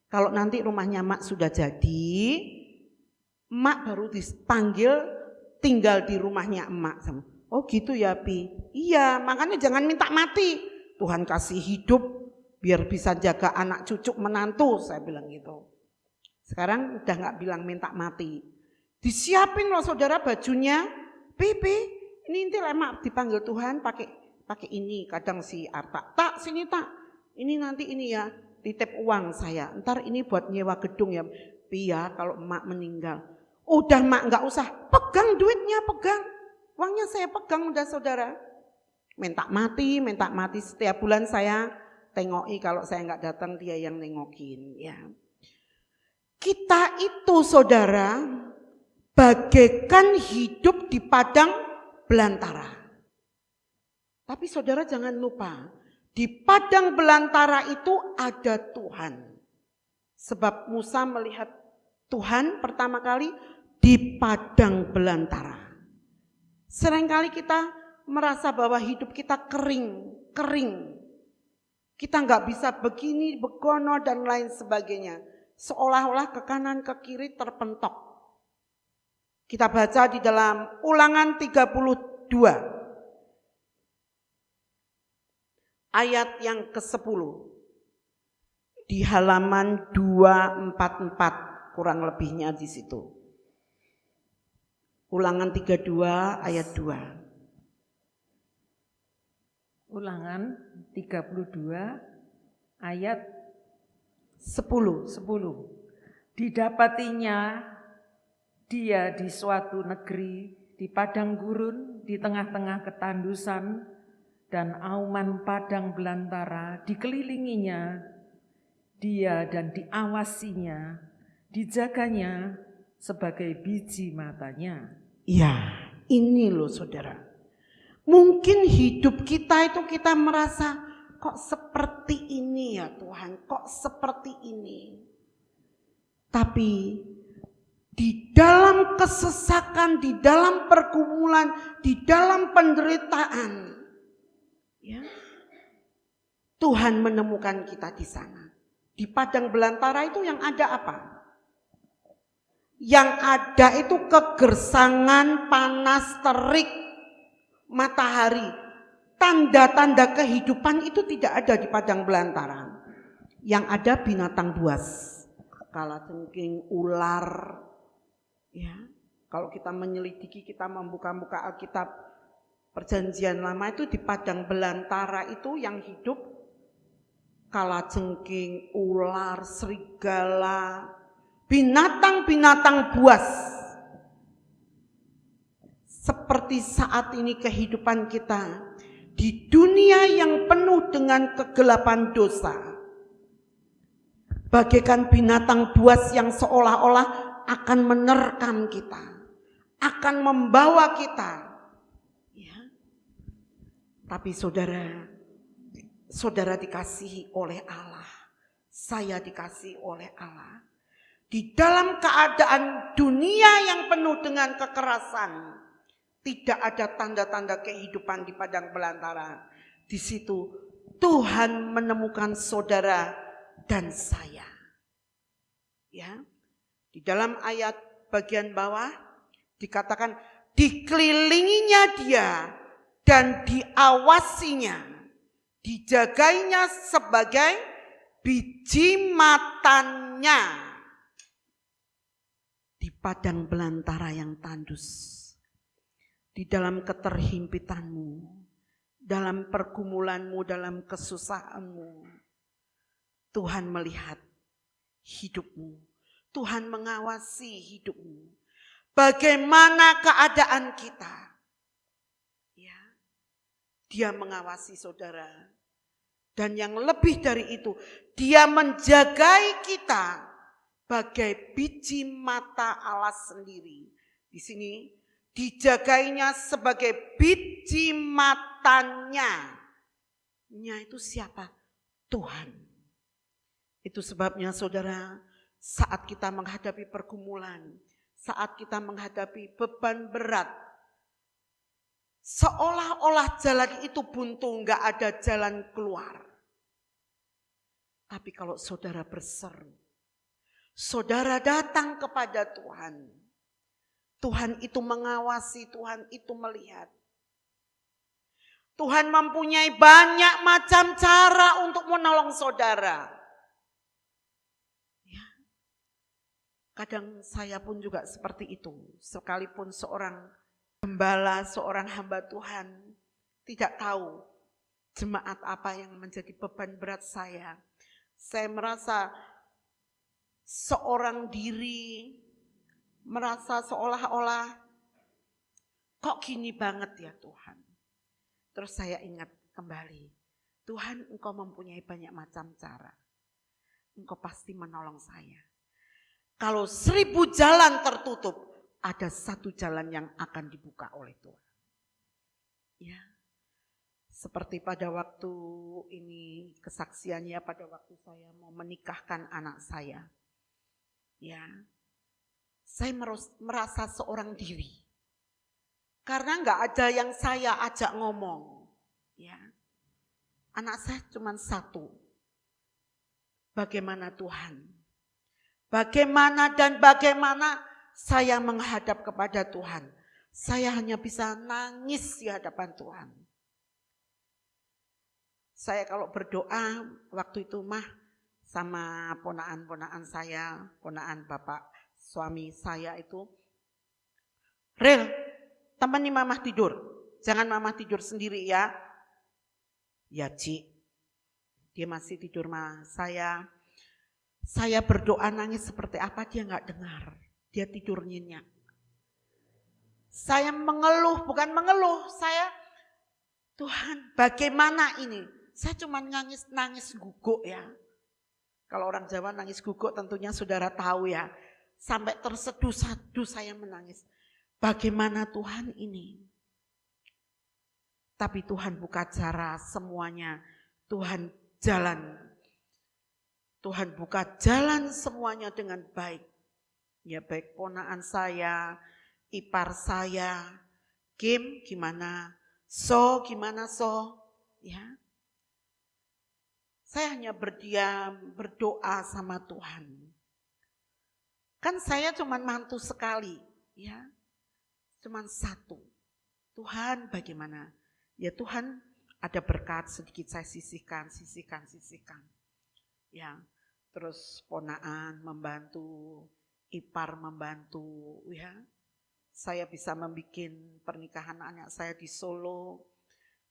Kalau nanti rumahnya mak sudah jadi, mak baru dipanggil tinggal di rumahnya emak. Oh gitu ya Pi? Iya, makanya jangan minta mati. Tuhan kasih hidup biar bisa jaga anak cucu menantu, saya bilang gitu. Sekarang udah gak bilang minta mati. Disiapin loh saudara bajunya. Pipi, ini nanti emak dipanggil Tuhan pakai ini. Kadang si Arta, tak sini tak. Ini nanti ini ya, titip uang saya. Ntar ini buat nyewa gedung ya. Pi ya kalau emak meninggal. Udah emak gak usah, pegang duitnya, pegang. Uangnya saya pegang udah saudara. Minta mati setiap bulan saya tengoki, kalau saya nggak datang dia yang nengokin ya. Kita itu saudara bagaikan hidup di padang belantara. Tapi saudara jangan lupa, di padang belantara itu ada Tuhan. Sebab Musa melihat Tuhan pertama kali di padang belantara. Seringkali kita merasa bahwa hidup kita kering. Kita nggak bisa begini, begono dan lain sebagainya. Seolah-olah ke kanan ke kiri terpentok. Kita baca di dalam Ulangan 32 ayat yang ke-10 di halaman 244 kurang lebihnya di situ. Ulangan 32 ayat 2. Ulangan 32 ayat 10. Didapatinya dia di suatu negeri, di padang gurun, di tengah-tengah ketandusan dan auman padang belantara, dikelilinginya dia dan diawasinya, dijaganya sebagai biji matanya. Ya, ini loh saudara. Mungkin hidup kita itu kita merasa kok seperti ini ya Tuhan, kok seperti ini. Tapi di dalam kesesakan, di dalam pergumulan, di dalam penderitaan, ya, Tuhan menemukan kita di sana. Di padang belantara itu yang ada apa? Yang ada itu kegersangan, panas, terik, matahari. Tanda-tanda kehidupan itu tidak ada di padang belantara. Yang ada binatang buas, kalajengking, ular. Ya, kalau kita menyelidiki, kita membuka-buka Alkitab Perjanjian Lama itu di padang belantara itu yang hidup kalajengking, ular, serigala, binatang-binatang buas. Seperti saat ini kehidupan kita di dunia yang penuh dengan kegelapan dosa. Bagaikan binatang buas yang seolah-olah akan menerkam kita, akan membawa kita. Ya. Tapi saudara dikasihi oleh Allah, saya dikasihi oleh Allah. Di dalam keadaan dunia yang penuh dengan kekerasan, tidak ada tanda-tanda kehidupan di padang belantara. Di situ Tuhan menemukan saudara dan saya. Ya. Di dalam ayat bagian bawah dikatakan dikelilinginya dia dan diawasinya, dijagainya sebagai biji matannya di padang belantara yang tandus. Di dalam keterhimpitanmu, dalam pergumulanmu, dalam kesusahanmu, Tuhan melihat hidupmu. Tuhan mengawasi hidupmu. Bagaimana keadaan kita? Ya, Dia mengawasi saudara. Dan yang lebih dari itu, Dia menjagai kita bagai biji mata Allah sendiri. Di sini dijagainya sebagai biji matanya. Nya itu siapa? Tuhan. Itu sebabnya saudara, saat kita menghadapi pergumulan, saat kita menghadapi beban berat, seolah-olah jalan itu buntu, enggak ada jalan keluar. Tapi kalau saudara berseru, saudara datang kepada Tuhan, Tuhan itu mengawasi, Tuhan itu melihat. Tuhan mempunyai banyak macam cara untuk menolong saudara. Kadang saya pun juga seperti itu. Sekalipun seorang gembala, seorang hamba Tuhan tidak tahu jemaat apa yang menjadi beban berat saya. Saya merasa seorang diri, merasa seolah-olah kok gini banget ya Tuhan. Terus saya ingat kembali, Tuhan Engkau mempunyai banyak macam cara. Engkau pasti menolong saya. Kalau 1000 jalan tertutup, ada 1 jalan yang akan dibuka oleh Tuhan. Ya, seperti pada waktu ini kesaksiannya pada waktu saya mau menikahkan anak saya. Ya, saya merasa seorang diri. Karena nggak ada yang saya ajak ngomong. Ya, anak saya cuma 1. Bagaimana Tuhan? Bagaimana saya menghadap kepada Tuhan. Saya hanya bisa nangis di hadapan Tuhan. Saya kalau berdoa waktu itu sama ponaan-ponaan saya, ponaan bapak suami saya itu, Ril, temani mama tidur. Jangan mama tidur sendiri ya. Ya Ci, dia masih tidur Saya berdoa nangis seperti apa dia gak dengar. Dia tidur nyenyak. Saya mengeluh, bukan mengeluh. Tuhan bagaimana ini? Saya cuma nangis guguk ya. Kalau orang Jawa nangis guguk tentunya saudara tahu ya. Sampai terseduh-seduh saya menangis. Bagaimana Tuhan ini? Tapi Tuhan buka cara semuanya. Tuhan jalan. Tuhan buka jalan semuanya dengan baik. Ya baik ponakan saya, ipar saya, Kim gimana, So gimana So, ya. Saya hanya berdiam, berdoa sama Tuhan. Kan saya cuma mantu sekali, ya. Cuma satu. Tuhan bagaimana? Ya Tuhan ada berkat sedikit saya sisihkan. Ya, terus ponakan membantu, ipar membantu, ya. Saya bisa membuat pernikahan anak saya di Solo,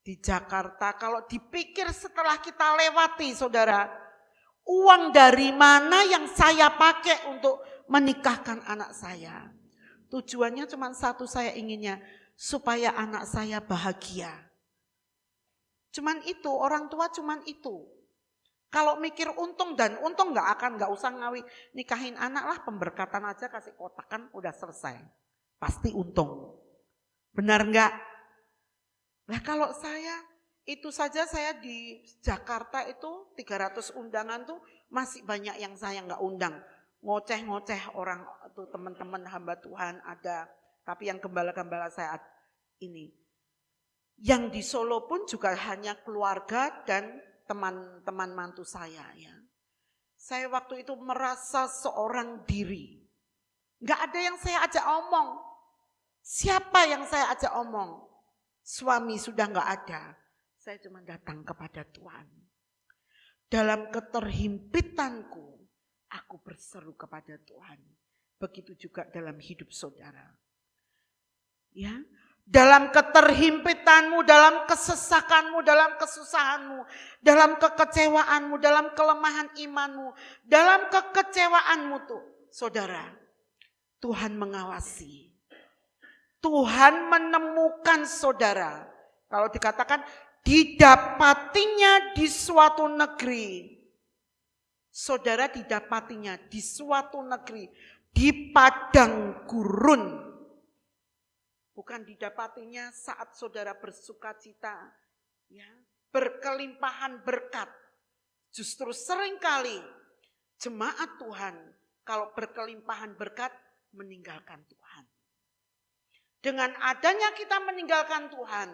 di Jakarta. Kalau dipikir setelah kita lewati, saudara, uang dari mana yang saya pakai untuk menikahkan anak saya? Tujuannya cuma satu, saya inginnya supaya anak saya bahagia. Cuman itu, orang tua cuman itu. Kalau mikir untung dan untung nggak usah nikahin anak lah, pemberkatan aja kasih kotakan udah selesai. Pasti untung. Benar nggak? Nah kalau saya, itu saja saya di Jakarta itu 300 undangan tuh masih banyak yang saya nggak undang. Ngoceh-ngoceh orang tuh teman-teman hamba Tuhan ada. Tapi yang gembala-gembala saya ini. Yang di Solo pun juga hanya keluarga dan teman-teman mantu saya. Ya. Saya waktu itu merasa seorang diri. Nggak ada yang saya ajak omong. Siapa yang saya ajak omong? Suami sudah nggak ada. Saya cuma datang kepada Tuhan. Dalam keterhimpitanku, aku berseru kepada Tuhan. Begitu juga dalam hidup saudara. Ya, dalam keterhimpitanmu, dalam kesesakanmu, dalam kesusahanmu, dalam kekecewaanmu, dalam kelemahan imanmu, dalam kekecewaanmu tuh, saudara, Tuhan mengawasi. Tuhan menemukan saudara. Kalau dikatakan didapatinya di suatu negeri. Saudara didapatinya di suatu negeri. Di padang gurun. Bukan didapatinya saat saudara bersuka cita. Ya, berkelimpahan berkat. Justru seringkali jemaat Tuhan kalau berkelimpahan berkat meninggalkan Tuhan. Dengan adanya kita meninggalkan Tuhan,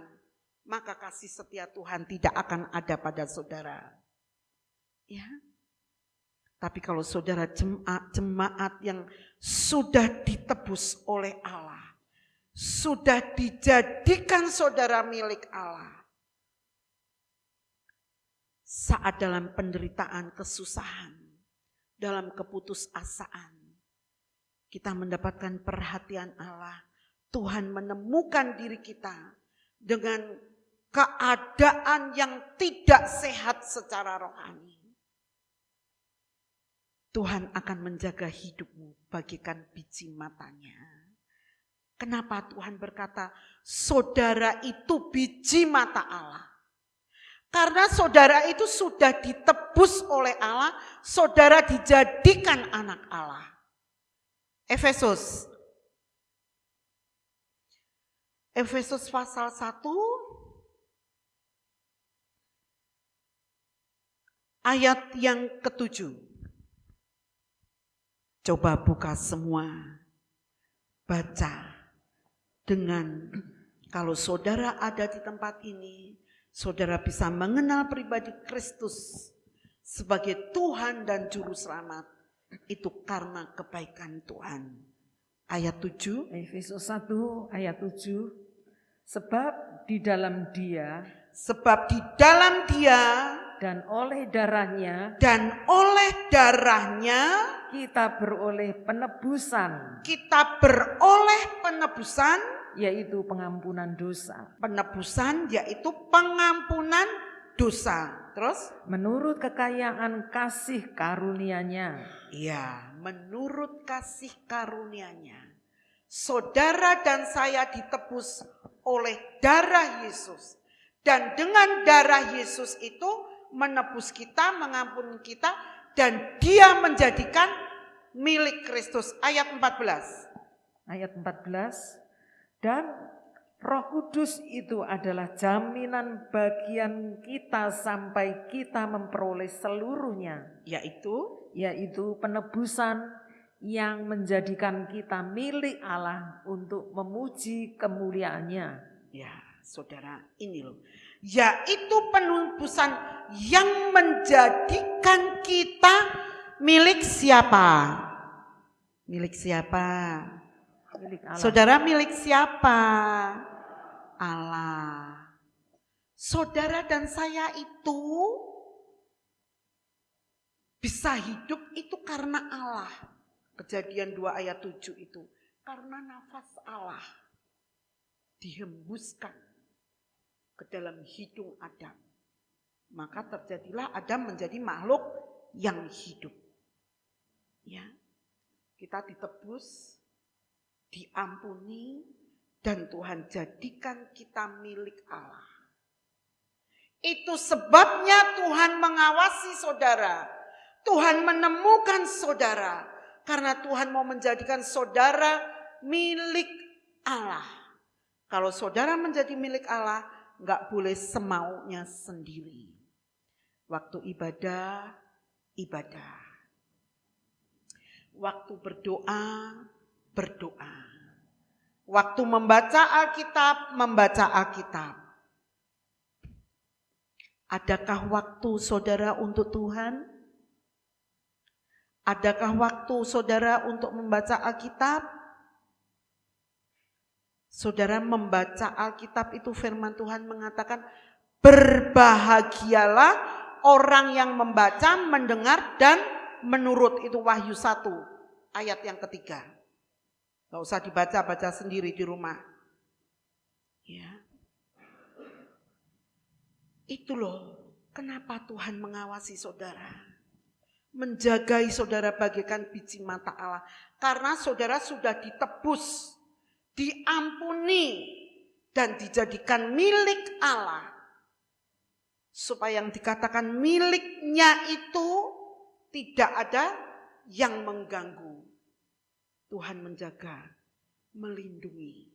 maka kasih setia Tuhan tidak akan ada pada saudara. Ya. Tapi kalau saudara jemaat yang sudah ditebus oleh Allah, sudah dijadikan saudara milik Allah, saat dalam penderitaan, kesusahan, dalam keputusasaan, kita mendapatkan perhatian Allah. Tuhan menemukan diri kita dengan keadaan yang tidak sehat secara rohani. Tuhan akan menjaga hidupmu bagikan biji matanya. Kenapa Tuhan berkata, saudara itu biji mata Allah? Karena saudara itu sudah ditebus oleh Allah, saudara dijadikan anak Allah. Efesus pasal 1 ayat yang ke-7. Coba buka semua, baca dengan kalau saudara ada di tempat ini, saudara bisa mengenal pribadi Kristus sebagai Tuhan dan Juru Selamat. Itu karena kebaikan Tuhan. Ayat 7. Efesus 1 ayat 7. Sebab di dalam Dia dan oleh darahnya kita beroleh penebusan. Yaitu pengampunan dosa. Penebusan yaitu pengampunan dosa. Terus? Menurut kekayaan kasih karunia-Nya. Iya, menurut kasih karunia-Nya. Saudara dan saya ditebus oleh darah Yesus. Dan dengan darah Yesus itu menebus kita, mengampuni kita. Dan Dia menjadikan milik Kristus. Ayat 14. Ayat 14. Dan Roh Kudus itu adalah jaminan bagian kita sampai kita memperoleh seluruhnya, yaitu penebusan yang menjadikan kita milik Allah untuk memuji kemuliaannya. Ya, saudara, ini loh. Yaitu penebusan yang menjadikan kita milik siapa? Milik siapa? Milik Allah. Saudara, milik siapa? Allah. Saudara dan saya itu bisa hidup itu karena Allah. Kejadian 2 ayat 7 itu. Karena nafas Allah dihembuskan ke dalam hidung Adam. Maka terjadilah Adam menjadi makhluk yang hidup. Ya. Kita ditebus, diampuni, dan Tuhan jadikan kita milik Allah. Itu sebabnya Tuhan mengawasi saudara. Tuhan menemukan saudara. Karena Tuhan mau menjadikan saudara milik Allah. Kalau saudara menjadi milik Allah, enggak boleh semaunya sendiri. Waktu ibadah, ibadah. Waktu berdoa, berdoa. Waktu membaca Alkitab, membaca Alkitab. Adakah waktu saudara untuk Tuhan? Adakah waktu saudara untuk membaca Alkitab? Saudara membaca Alkitab itu firman Tuhan mengatakan, berbahagialah orang yang membaca, mendengar, dan menurut. Itu Wahyu 1 ayat yang ketiga. Gak usah dibaca-baca sendiri di rumah. Ya. Itu loh kenapa Tuhan mengawasi saudara. Menjagai saudara bagaikan biji mata Allah. Karena saudara sudah ditebus, diampuni, dan dijadikan milik Allah. Supaya yang dikatakan miliknya itu tidak ada yang mengganggu. Tuhan menjaga, melindungi.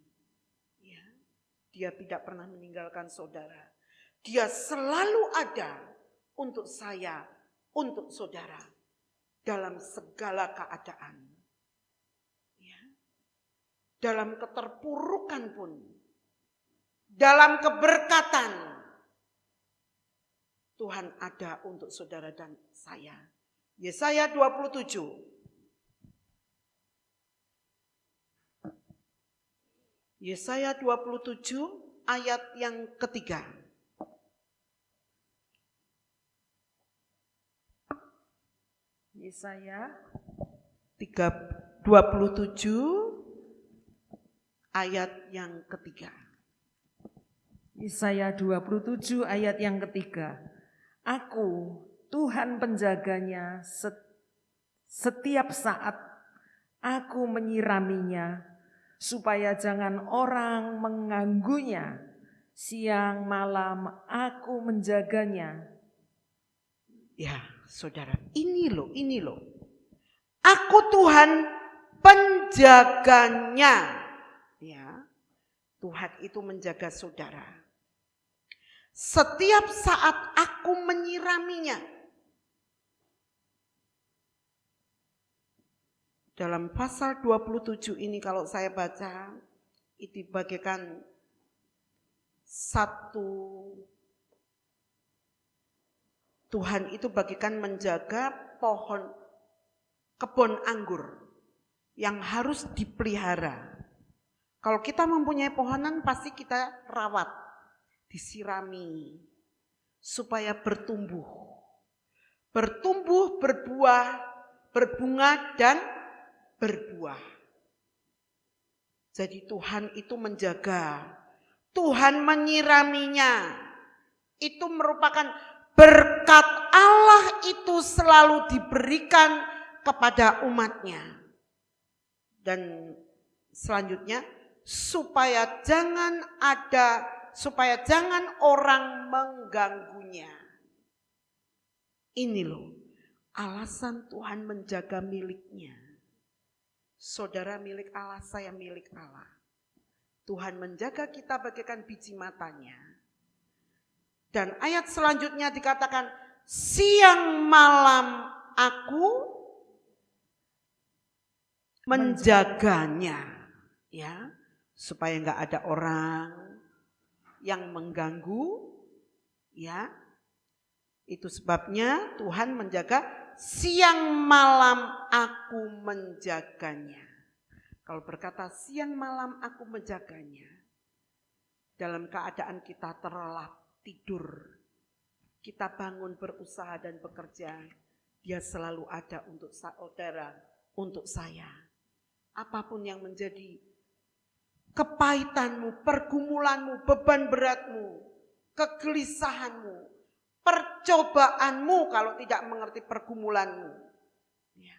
Ya. Dia tidak pernah meninggalkan saudara. Dia selalu ada untuk saya, untuk saudara. Dalam segala keadaan. Ya. Dalam keterpurukan pun. Dalam keberkatan. Tuhan ada untuk saudara dan saya. Yesaya 27. Yesaya 27 ayat yang ketiga. Yesaya 27 ayat yang ketiga. Yesaya 27 ayat yang ketiga. Aku, Tuhan penjaganya, setiap saat aku menyiraminya, supaya jangan orang mengganggunya. Siang malam aku menjaganya. Ya, saudara, ini loh. Aku Tuhan penjaganya. Ya, Tuhan itu menjaga saudara. Setiap saat aku menyiraminya. Dalam pasal 27 ini kalau saya baca, itu bagaikan satu, Tuhan itu bagaikan menjaga kebun anggur yang harus dipelihara. Kalau kita mempunyai pohonan pasti kita rawat, disirami supaya bertumbuh, berbuah, berbunga dan berbuah. Jadi Tuhan itu menjaga, Tuhan menyiraminya. Itu merupakan berkat Allah itu selalu diberikan kepada umatnya. Dan selanjutnya supaya jangan orang mengganggunya. Ini loh alasan Tuhan menjaga miliknya. Saudara milik Allah, saya milik Allah. Tuhan menjaga kita bagaikan biji matanya. Dan ayat selanjutnya dikatakan, siang malam aku menjaganya, ya, supaya nggak ada orang yang mengganggu, ya. Itu sebabnya Tuhan menjaga, siang malam aku menjaganya. Kalau berkata siang malam aku menjaganya, dalam keadaan kita terlelap tidur, kita bangun berusaha dan bekerja, Dia selalu ada untuk saudara, untuk saya. Apapun yang menjadi kepahitanmu, pergumulanmu, beban beratmu, kegelisahanmu, percobaanmu kalau tidak mengerti pergumulanmu. Ya.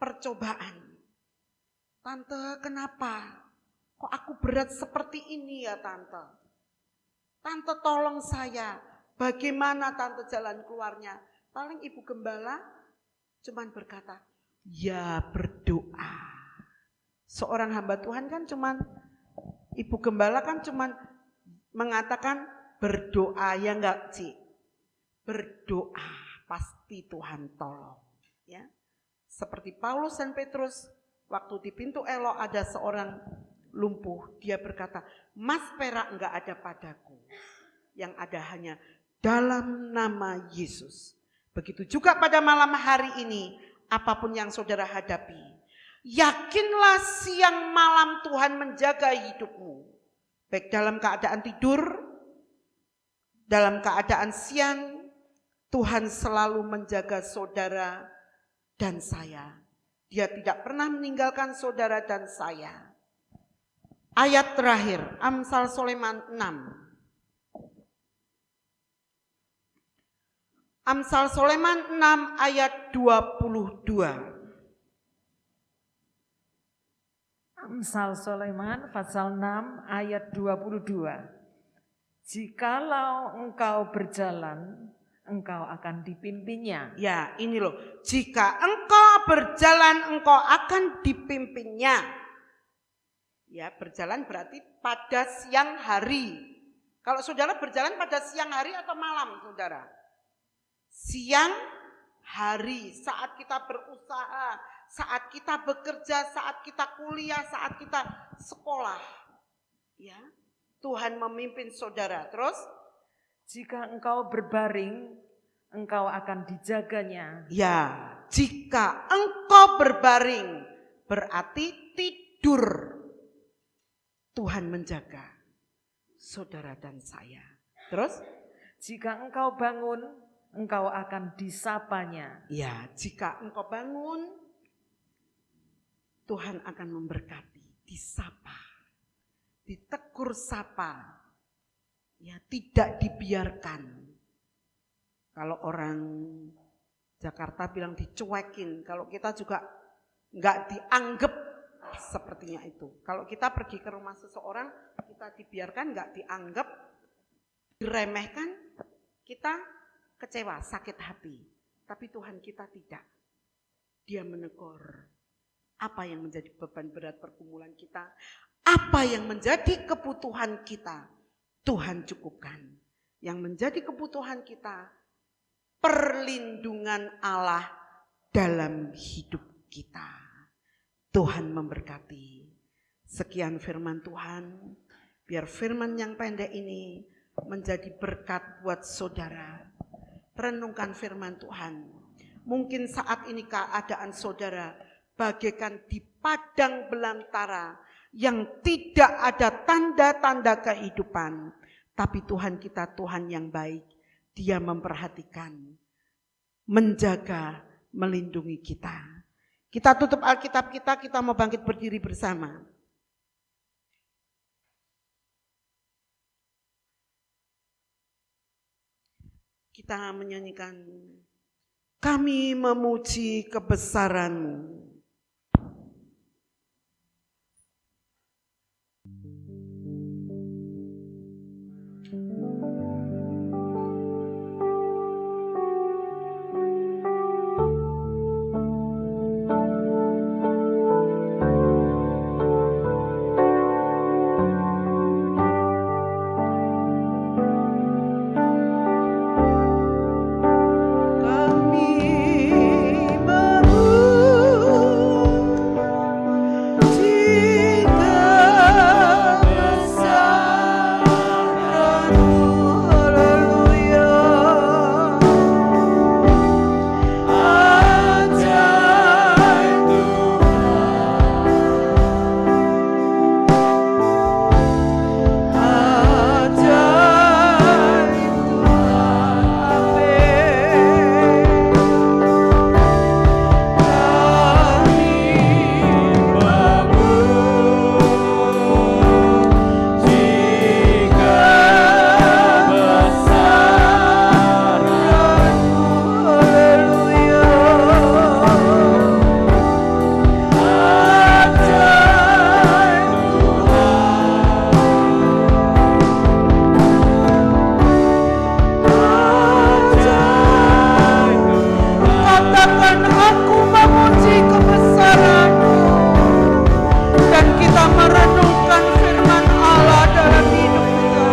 Percobaan. Tante, kenapa? Kok aku berat seperti ini ya Tante? Tante tolong saya. Bagaimana Tante jalan keluarnya? Paling Ibu Gembala cuman berkata, ya berdoa. Seorang hamba Tuhan kan cuman, Ibu Gembala kan cuman mengatakan berdoa, ya enggak Ci? Berdoa, pasti Tuhan tolong. Ya. Seperti Paulus dan Petrus, waktu di pintu Elo ada seorang lumpuh, dia berkata, emas perak enggak ada padaku, yang ada hanya dalam nama Yesus. Begitu juga pada malam hari ini, apapun yang saudara hadapi, yakinlah siang malam Tuhan menjaga hidupmu. Baik dalam keadaan tidur, dalam keadaan siang, Tuhan selalu menjaga saudara dan saya. Dia tidak pernah meninggalkan saudara dan saya. Ayat terakhir, Amsal Soleman 6. Amsal Soleman 6 ayat 22. Amsal Soleman pasal 6 ayat 22. Jikalau engkau berjalan, engkau akan dipimpinnya. Ya, ini loh. Jika engkau berjalan, engkau akan dipimpinnya. Ya, berjalan berarti pada siang hari. Kalau saudara berjalan pada siang hari atau malam, saudara? Siang hari, saat kita berusaha, saat kita bekerja, saat kita kuliah, saat kita sekolah. Ya, Tuhan memimpin saudara. Terus, jika engkau berbaring, engkau akan dijaganya. ya, jika engkau berbaring, berarti tidur. Tuhan menjaga saudara dan saya. Terus, jika engkau bangun, engkau akan disapanya. ya, jika engkau bangun, Tuhan akan memberkati, disapa, ditegur sapa, ya, tidak dibiarkan. Kalau orang Jakarta bilang dicuekin, kalau kita juga nggak dianggap sepertinya itu. Kalau kita pergi ke rumah seseorang, kita dibiarkan, nggak dianggap, diremehkan, kita kecewa, sakit hati. Tapi Tuhan kita tidak. Dia menegur apa yang menjadi beban berat pergumulan kita, apa yang menjadi kebutuhan kita, Tuhan cukupkan. Yang menjadi kebutuhan kita, perlindungan Allah dalam hidup kita. Tuhan memberkati. Sekian firman Tuhan. Biar firman yang pendek ini menjadi berkat buat saudara. Renungkan firman Tuhan. Mungkin saat ini keadaan saudara bagaikan di padang belantara yang tidak ada tanda-tanda kehidupan. Tapi Tuhan kita Tuhan yang baik. Dia memperhatikan, menjaga, melindungi kita. Kita tutup Alkitab kita mau bangkit berdiri bersama. Kita menyanyikan, kami memuji kebesaran-Mu. Katakan aku memuji kebesaran-Mu. Dan kita merenungkan firman Allah dalam hidup kita.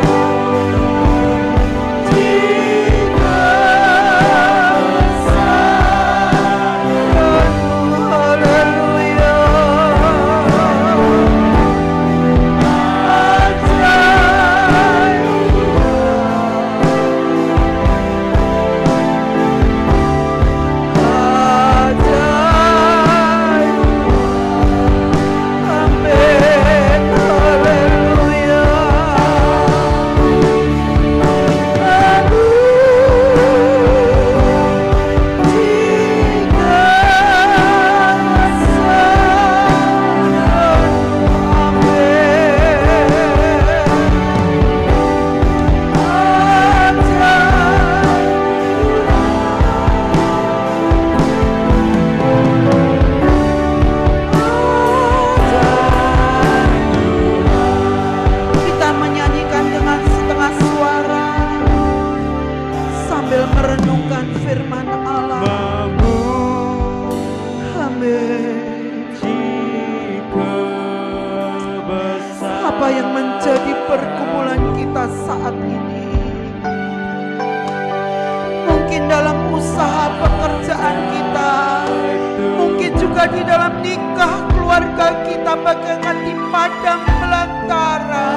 Haleluya. Kita menyanyikan dengan setengah suara sambil merenungkan firman Allah. Amin. Apa yang menjadi pergumulan kita saat ini? Mungkin dalam usaha pekerjaan kita, mungkin juga di dalam nikah keluarga kita bagaikan di padang belantara.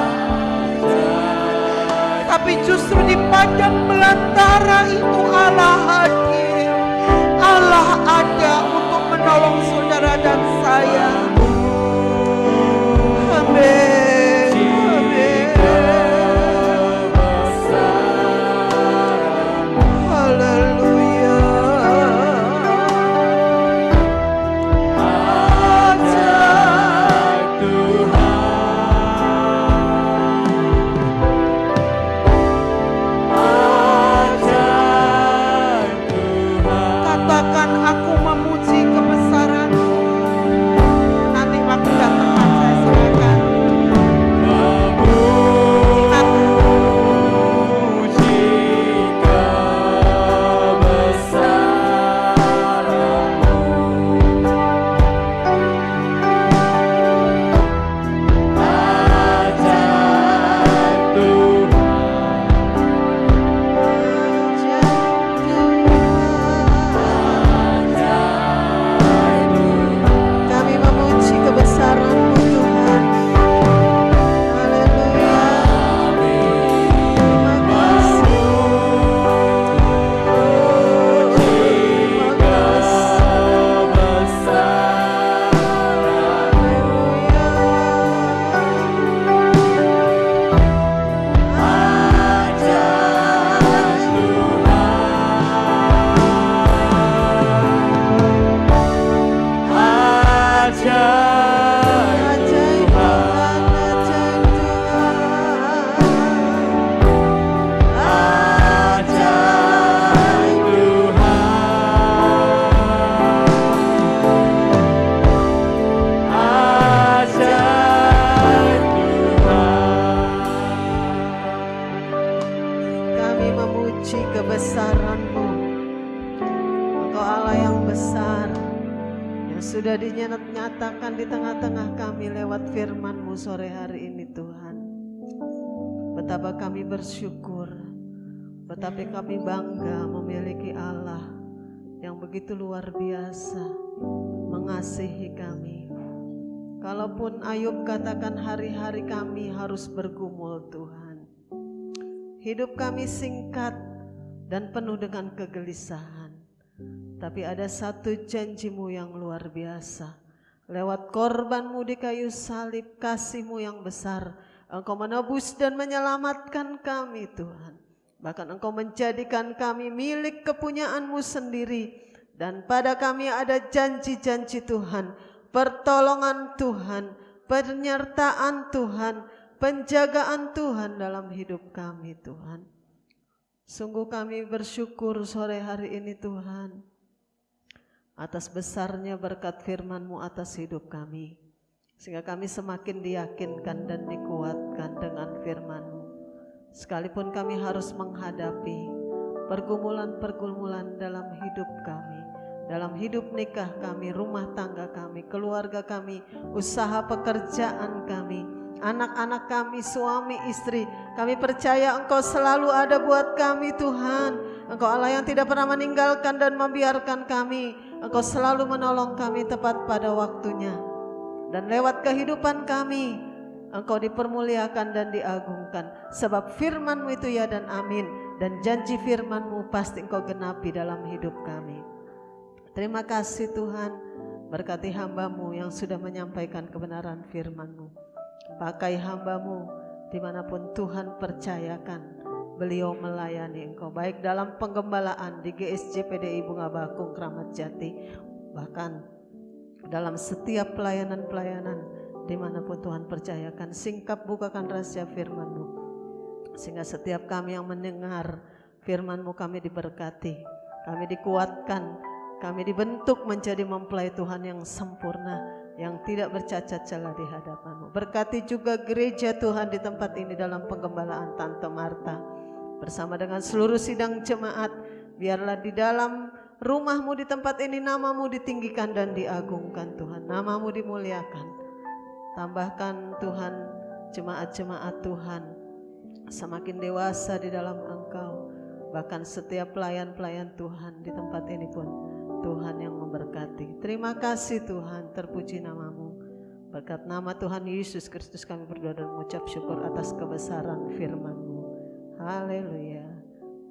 Tapi justru di padang belantara itu Allah hadir. Allah ada untuk menolong saudara dan saya. Amin. Amin. Haleluya. Ajaib Katakan aku memuji kebesaran-Mu. Nanti waktu dan tempat saya serahkan. Kami memuji kebesaran-Mu Tuhan. Haleluya. Terima kasih. Terima Ajaib Tuhan, ajaib Tuhan. Ajaib Kami memuji kebesaran-Mu. Engkau Allah yang besar, yang sudah dinyatakan di tengah-tengah kami lewat firman-Mu sore hari ini Tuhan. Betapa kami bersyukur, betapa kami bangga memiliki Allah yang begitu luar biasa mengasihi kami. Kalaupun Ayub katakan hari-hari kami harus bergumul Tuhan, hidup kami singkat dan penuh dengan kegelisahan. Tapi ada satu janji-Mu yang luar biasa. Lewat korban-Mu di kayu salib, kasih-Mu yang besar, Engkau menebus dan menyelamatkan kami Tuhan. Bahkan Engkau menjadikan kami milik kepunyaan-Mu sendiri. Dan pada kami ada janji-janji Tuhan, pertolongan Tuhan, penyertaan Tuhan, penjagaan Tuhan dalam hidup kami Tuhan. Sungguh kami bersyukur sore hari ini Tuhan, atas besarnya berkat firman-Mu atas hidup kami. Sehingga kami semakin diyakinkan dan dikuatkan dengan firman-Mu. Sekalipun kami harus menghadapi pergumulan-pergumulan dalam hidup kami, dalam hidup nikah kami, rumah tangga kami, keluarga kami, usaha pekerjaan kami, anak-anak kami, suami, istri. Kami percaya Engkau selalu ada buat kami Tuhan. Engkau Allah yang tidak pernah meninggalkan dan membiarkan kami. Engkau selalu menolong kami tepat pada waktunya. Dan lewat kehidupan kami, Engkau dipermuliakan dan diagungkan. Sebab firman-Mu itu ya dan amin. Dan janji firman-Mu pasti Engkau genapi dalam hidup kami. Terima kasih Tuhan, berkati hamba-Mu yang sudah menyampaikan kebenaran firman-Mu. Pakai hamba-Mu dimanapun Tuhan percayakan beliau melayani Engkau, baik dalam penggembalaan di GSJ PDI Bunga Bakung Kramat Jati, bahkan dalam setiap pelayanan-pelayanan dimanapun Tuhan percayakan. Singkap bukakan rahasia firman-Mu, sehingga setiap kami yang mendengar firman-Mu kami diberkati, kami dikuatkan, kami dibentuk menjadi mempelai Tuhan yang sempurna, yang tidak bercacat celah di hadapan-Mu. Berkati juga gereja Tuhan di tempat ini dalam penggembalaan Tante Marta bersama dengan seluruh sidang jemaat. Biarlah di dalam rumah-Mu di tempat ini nama-Mu ditinggikan dan diagungkan Tuhan, nama-Mu dimuliakan. Tambahkan Tuhan jemaat-jemaat Tuhan semakin dewasa di dalam Engkau. Bahkan setiap pelayan-pelayan Tuhan di tempat ini pun Tuhan yang memberkati. Terima kasih Tuhan, terpuji nama-Mu. Berkat nama Tuhan Yesus Kristus kami berdoa dan mengucap syukur atas kebesaran firman-Mu. Haleluya.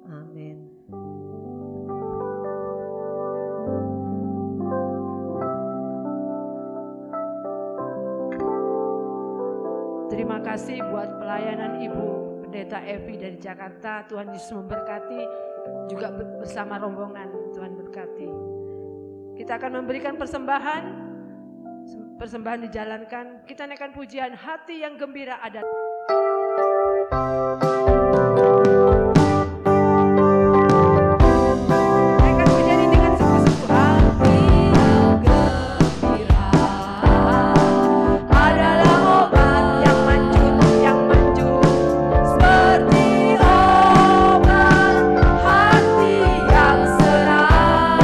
Amin. Terima kasih buat pelayanan Ibu Pendeta Evi dari Jakarta. Tuhan Yesus memberkati, juga bersama rombongan. Tuhan berkati. Kita akan memberikan persembahan dijalankan. Kita naikkan pujian hati yang gembira ada. Naikkan pujian ini dengan sungguh-sungguh. Hati yang gembira adalah obat yang manjur seperti obat hati yang senang.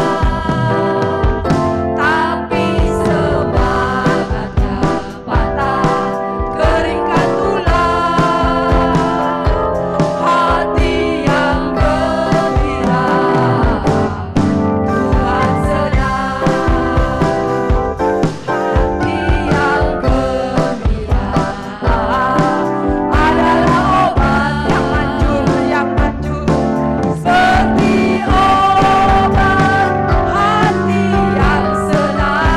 Tapi semangatnya patah, keringkan tulang. Hati yang gembira Tuhan senang. Hati yang gembira adalah obat yang manjur seperti obat hati yang senang.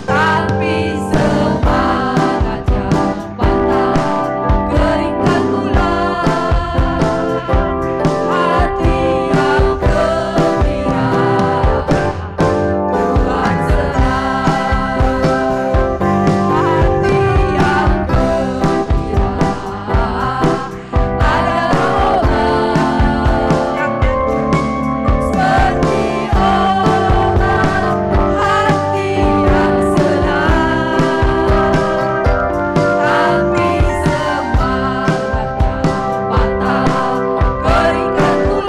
Tapi semangatnya patah, keringkan tulang. Hati yang gembira Tuhan senang. Hati yang gembira adalah obat yang seperti obat hati yang senang. Tapi semangatnya patah, keringkan tulang. Hati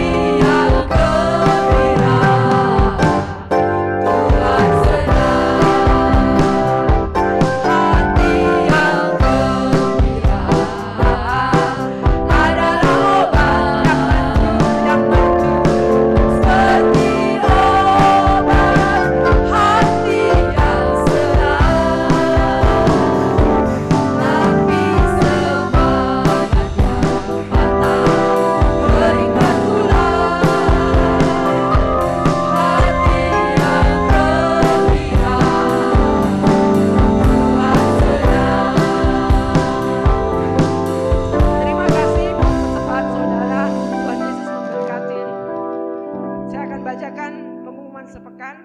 yang gembira Tuhan senang. Hati yang gembira adalah obat yang manjur seperti obat hati yang senang. Tapi semangatnya patah, keringkan tulang. Hati yang gembira Tuhan senang. Terima kasih buat persembahan saudara. Tuhan Yesus memberkati. Saya akan bacakan pengumuman sepekan.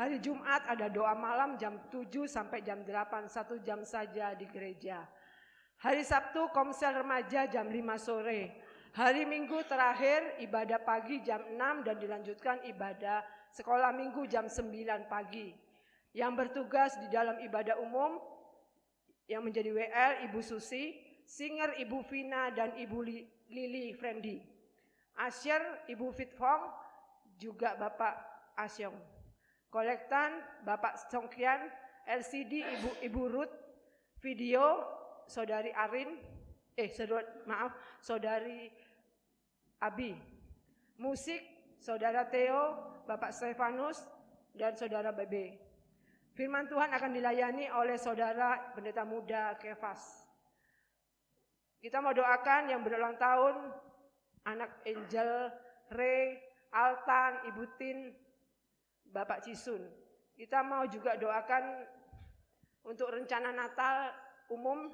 Hari Jumat ada doa malam jam 7 sampai jam 8, 1 jam saja di gereja. Hari Sabtu komsel remaja jam 5 sore. Hari Minggu terakhir ibadah pagi jam 6 dan dilanjutkan ibadah sekolah minggu jam 9 pagi. Yang bertugas di dalam ibadah umum yang menjadi WL Ibu Susi, singer Ibu Vina dan Ibu Lili Frendi. Asyer Ibu Fitfong, juga Bapak Asyong. Kolektan Bapak Songkian, LCD Ibu Ruth, video Saudari Arin, Saudari Abi. Musik Saudara Theo, Bapak Stefanus, dan Saudara Bebe. Firman Tuhan akan dilayani oleh Saudara Pendeta Muda Kefas. Kita mau doakan yang berulang tahun, anak Angel, Ray, Altan, Ibu Tin, Bapak Cisun. Kita mau juga doakan untuk rencana Natal umum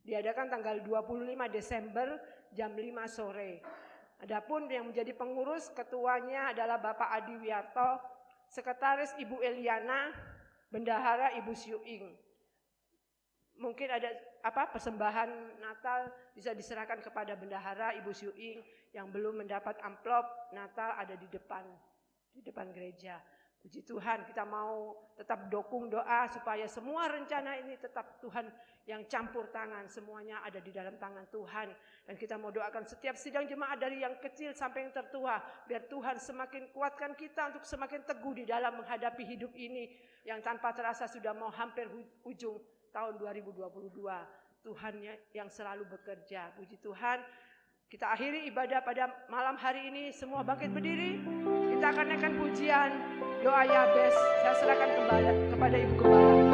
diadakan tanggal 25 Desember jam 5 sore. Adapun yang menjadi pengurus, ketuanya adalah Bapak Adi Wiarto, sekretaris Ibu Eliana, bendahara Ibu Syuing. Mungkin ada persembahan Natal bisa diserahkan kepada bendahara Ibu Syuing yang belum mendapat amplop Natal, ada di depan gereja. Puji Tuhan, kita mau tetap dukung doa supaya semua rencana ini tetap Tuhan yang campur tangan, semuanya ada di dalam tangan Tuhan. Dan kita mau doakan setiap sidang jemaat dari yang kecil sampai yang tertua, biar Tuhan semakin kuatkan kita untuk semakin teguh di dalam menghadapi hidup ini yang tanpa terasa sudah mau hampir ujung tahun 2022. Tuhan yang selalu bekerja. Puji Tuhan. Kita akhiri ibadah pada malam hari ini, semua bangkit berdiri. Kita akan naikkan pujian doa Yabes. Saya serahkan kepada Ibu Gembala.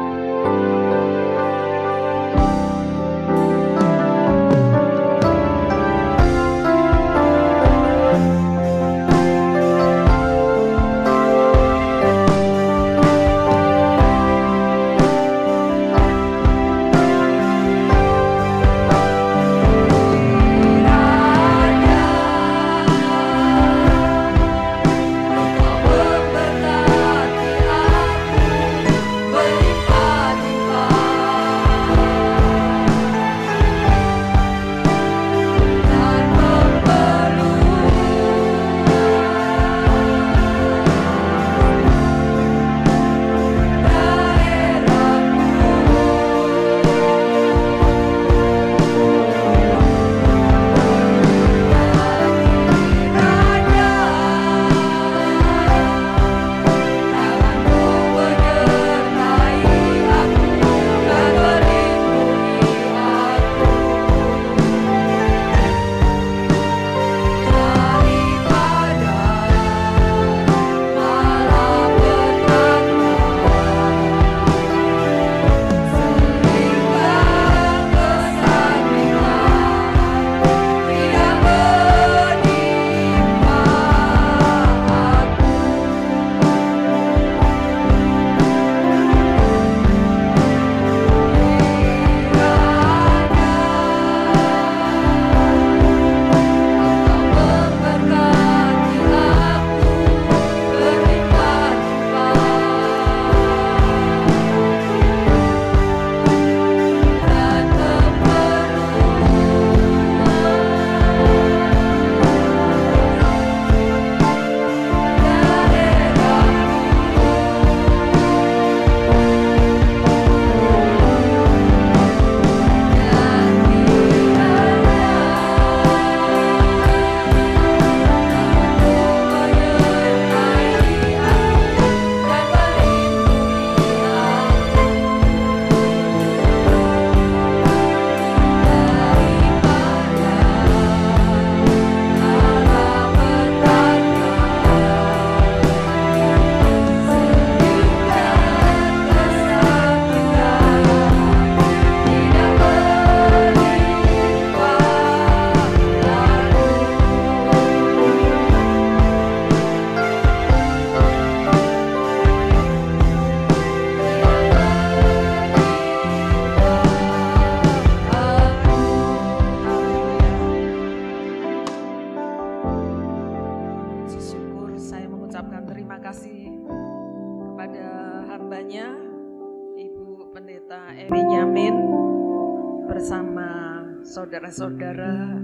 bersama saudara-saudara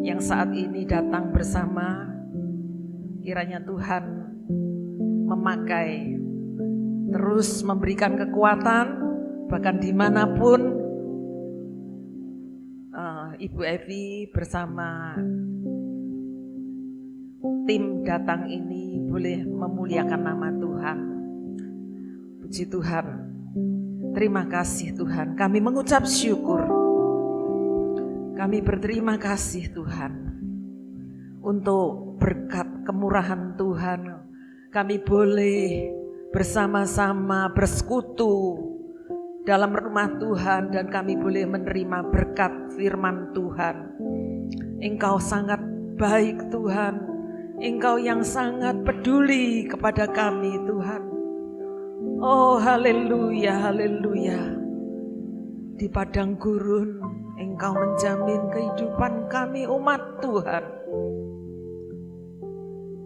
yang saat ini datang bersama, kiranya Tuhan memakai, terus memberikan kekuatan, bahkan dimanapun Ibu Evi bersama tim datang ini boleh memuliakan nama Tuhan. Puji Tuhan. Terima kasih Tuhan. Kami mengucap syukur. Kami berterima kasih Tuhan untuk berkat kemurahan Tuhan. Kami boleh bersama-sama bersekutu dalam rumah Tuhan dan kami boleh menerima berkat firman Tuhan. Engkau sangat baik Tuhan. Engkau yang sangat peduli kepada kami Tuhan. Oh haleluya, haleluya. Di padang gurun Engkau menjamin kehidupan kami umat Tuhan.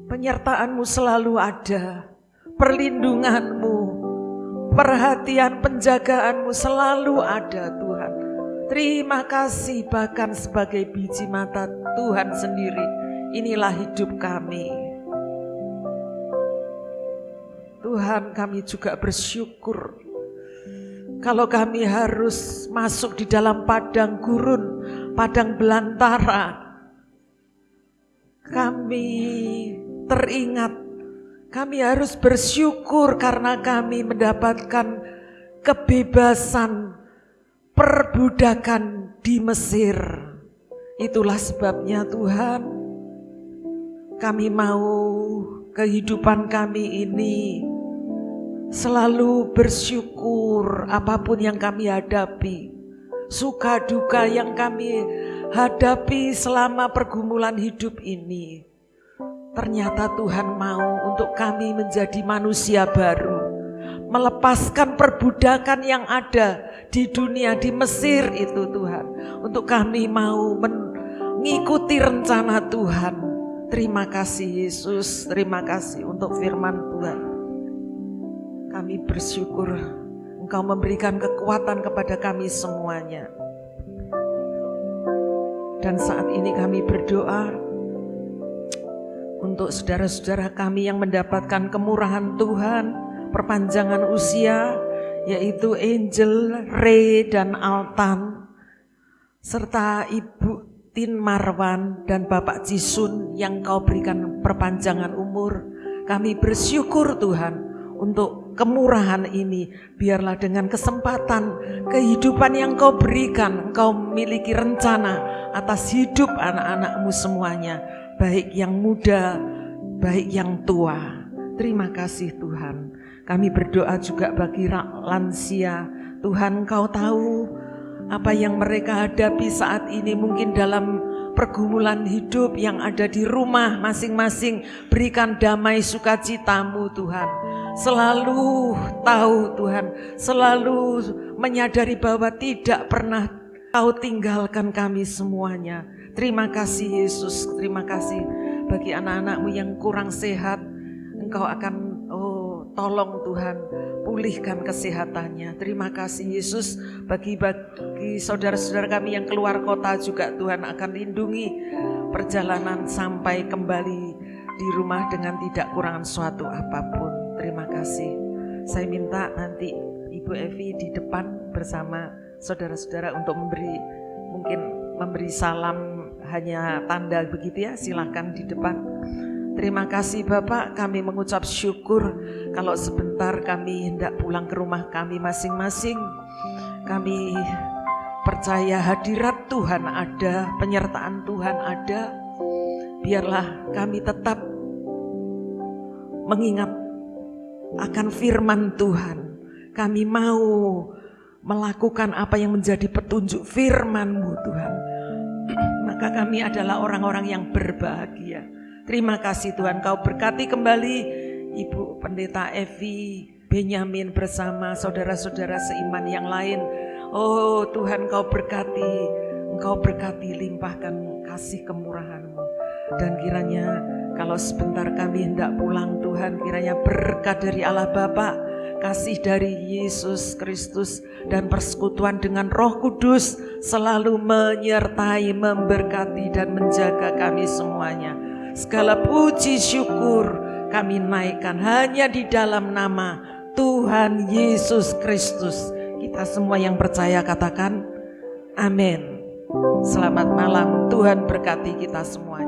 Penyertaan-Mu selalu ada, perlindungan-Mu, perhatian penjagaan-Mu selalu ada Tuhan. Terima kasih bahkan sebagai biji mata Tuhan sendiri, inilah hidup kami. Tuhan, kami juga bersyukur kalau kami harus masuk di dalam padang gurun, padang belantara. Kami teringat, kami harus bersyukur karena kami mendapatkan kebebasan perbudakan di Mesir. Itulah sebabnya Tuhan, kami mau kehidupan kami ini selalu bersyukur apapun yang kami hadapi, suka duka yang kami hadapi selama pergumulan hidup ini. Ternyata Tuhan mau untuk kami menjadi manusia baru, melepaskan perbudakan yang ada di dunia, di Mesir itu Tuhan. Untuk kami mau mengikuti rencana Tuhan. Terima kasih Yesus, terima kasih untuk firman Tuhan. Kami bersyukur Engkau memberikan kekuatan kepada kami semuanya. Dan saat ini kami berdoa untuk saudara-saudara kami yang mendapatkan kemurahan Tuhan, perpanjangan usia, yaitu Angel, Ray, dan Altan, serta Ibu Tin Marwan dan Bapak Jisun yang Kau berikan perpanjangan umur. Kami bersyukur Tuhan untuk kemurahan ini. Biarlah dengan kesempatan kehidupan yang Kau berikan, Engkau memiliki rencana atas hidup anak-anak-Mu semuanya, baik yang muda, baik yang tua. Terima kasih Tuhan. Kami berdoa juga bagi lansia. Tuhan, Kau tahu apa yang mereka hadapi saat ini, mungkin dalam pergumulan hidup yang ada di rumah masing-masing. Berikan damai sukacita-Mu Tuhan. Selalu tahu Tuhan, selalu menyadari bahwa tidak pernah Kau tinggalkan kami semuanya. Terima kasih Yesus, terima kasih bagi anak-anak-Mu yang kurang sehat. Engkau akan tolong Tuhan, pulihkan kesehatannya. Terima kasih Yesus, bagi saudara-saudara kami yang keluar kota juga Tuhan akan lindungi perjalanan sampai kembali di rumah dengan tidak kurangan suatu apapun. Terima kasih. Saya minta nanti Ibu Evi di depan bersama saudara-saudara untuk memberi salam, hanya tanda begitu ya, silakan di depan. Terima kasih Bapak, kami mengucap syukur kalau sebentar kami hendak pulang ke rumah kami masing-masing. Kami percaya hadirat Tuhan ada, penyertaan Tuhan ada. Biarlah kami tetap mengingat akan firman Tuhan. Kami mau melakukan apa yang menjadi petunjuk firman-Mu Tuhan. Maka kami adalah orang-orang yang berbahagia. Terima kasih Tuhan, Kau berkati kembali Ibu Pendeta Evi, Benyamin bersama saudara-saudara seiman yang lain. Oh Tuhan, Kau berkati, limpahkan kasih kemurahan-Mu. Dan kiranya kalau sebentar kami hendak pulang Tuhan, kiranya berkat dari Allah Bapa, kasih dari Yesus Kristus, dan persekutuan dengan Roh Kudus selalu menyertai, memberkati, dan menjaga kami semuanya. Segala puji syukur kami naikkan hanya di dalam nama Tuhan Yesus Kristus. Kita semua yang percaya katakan amin. Selamat malam, Tuhan berkati kita semuanya.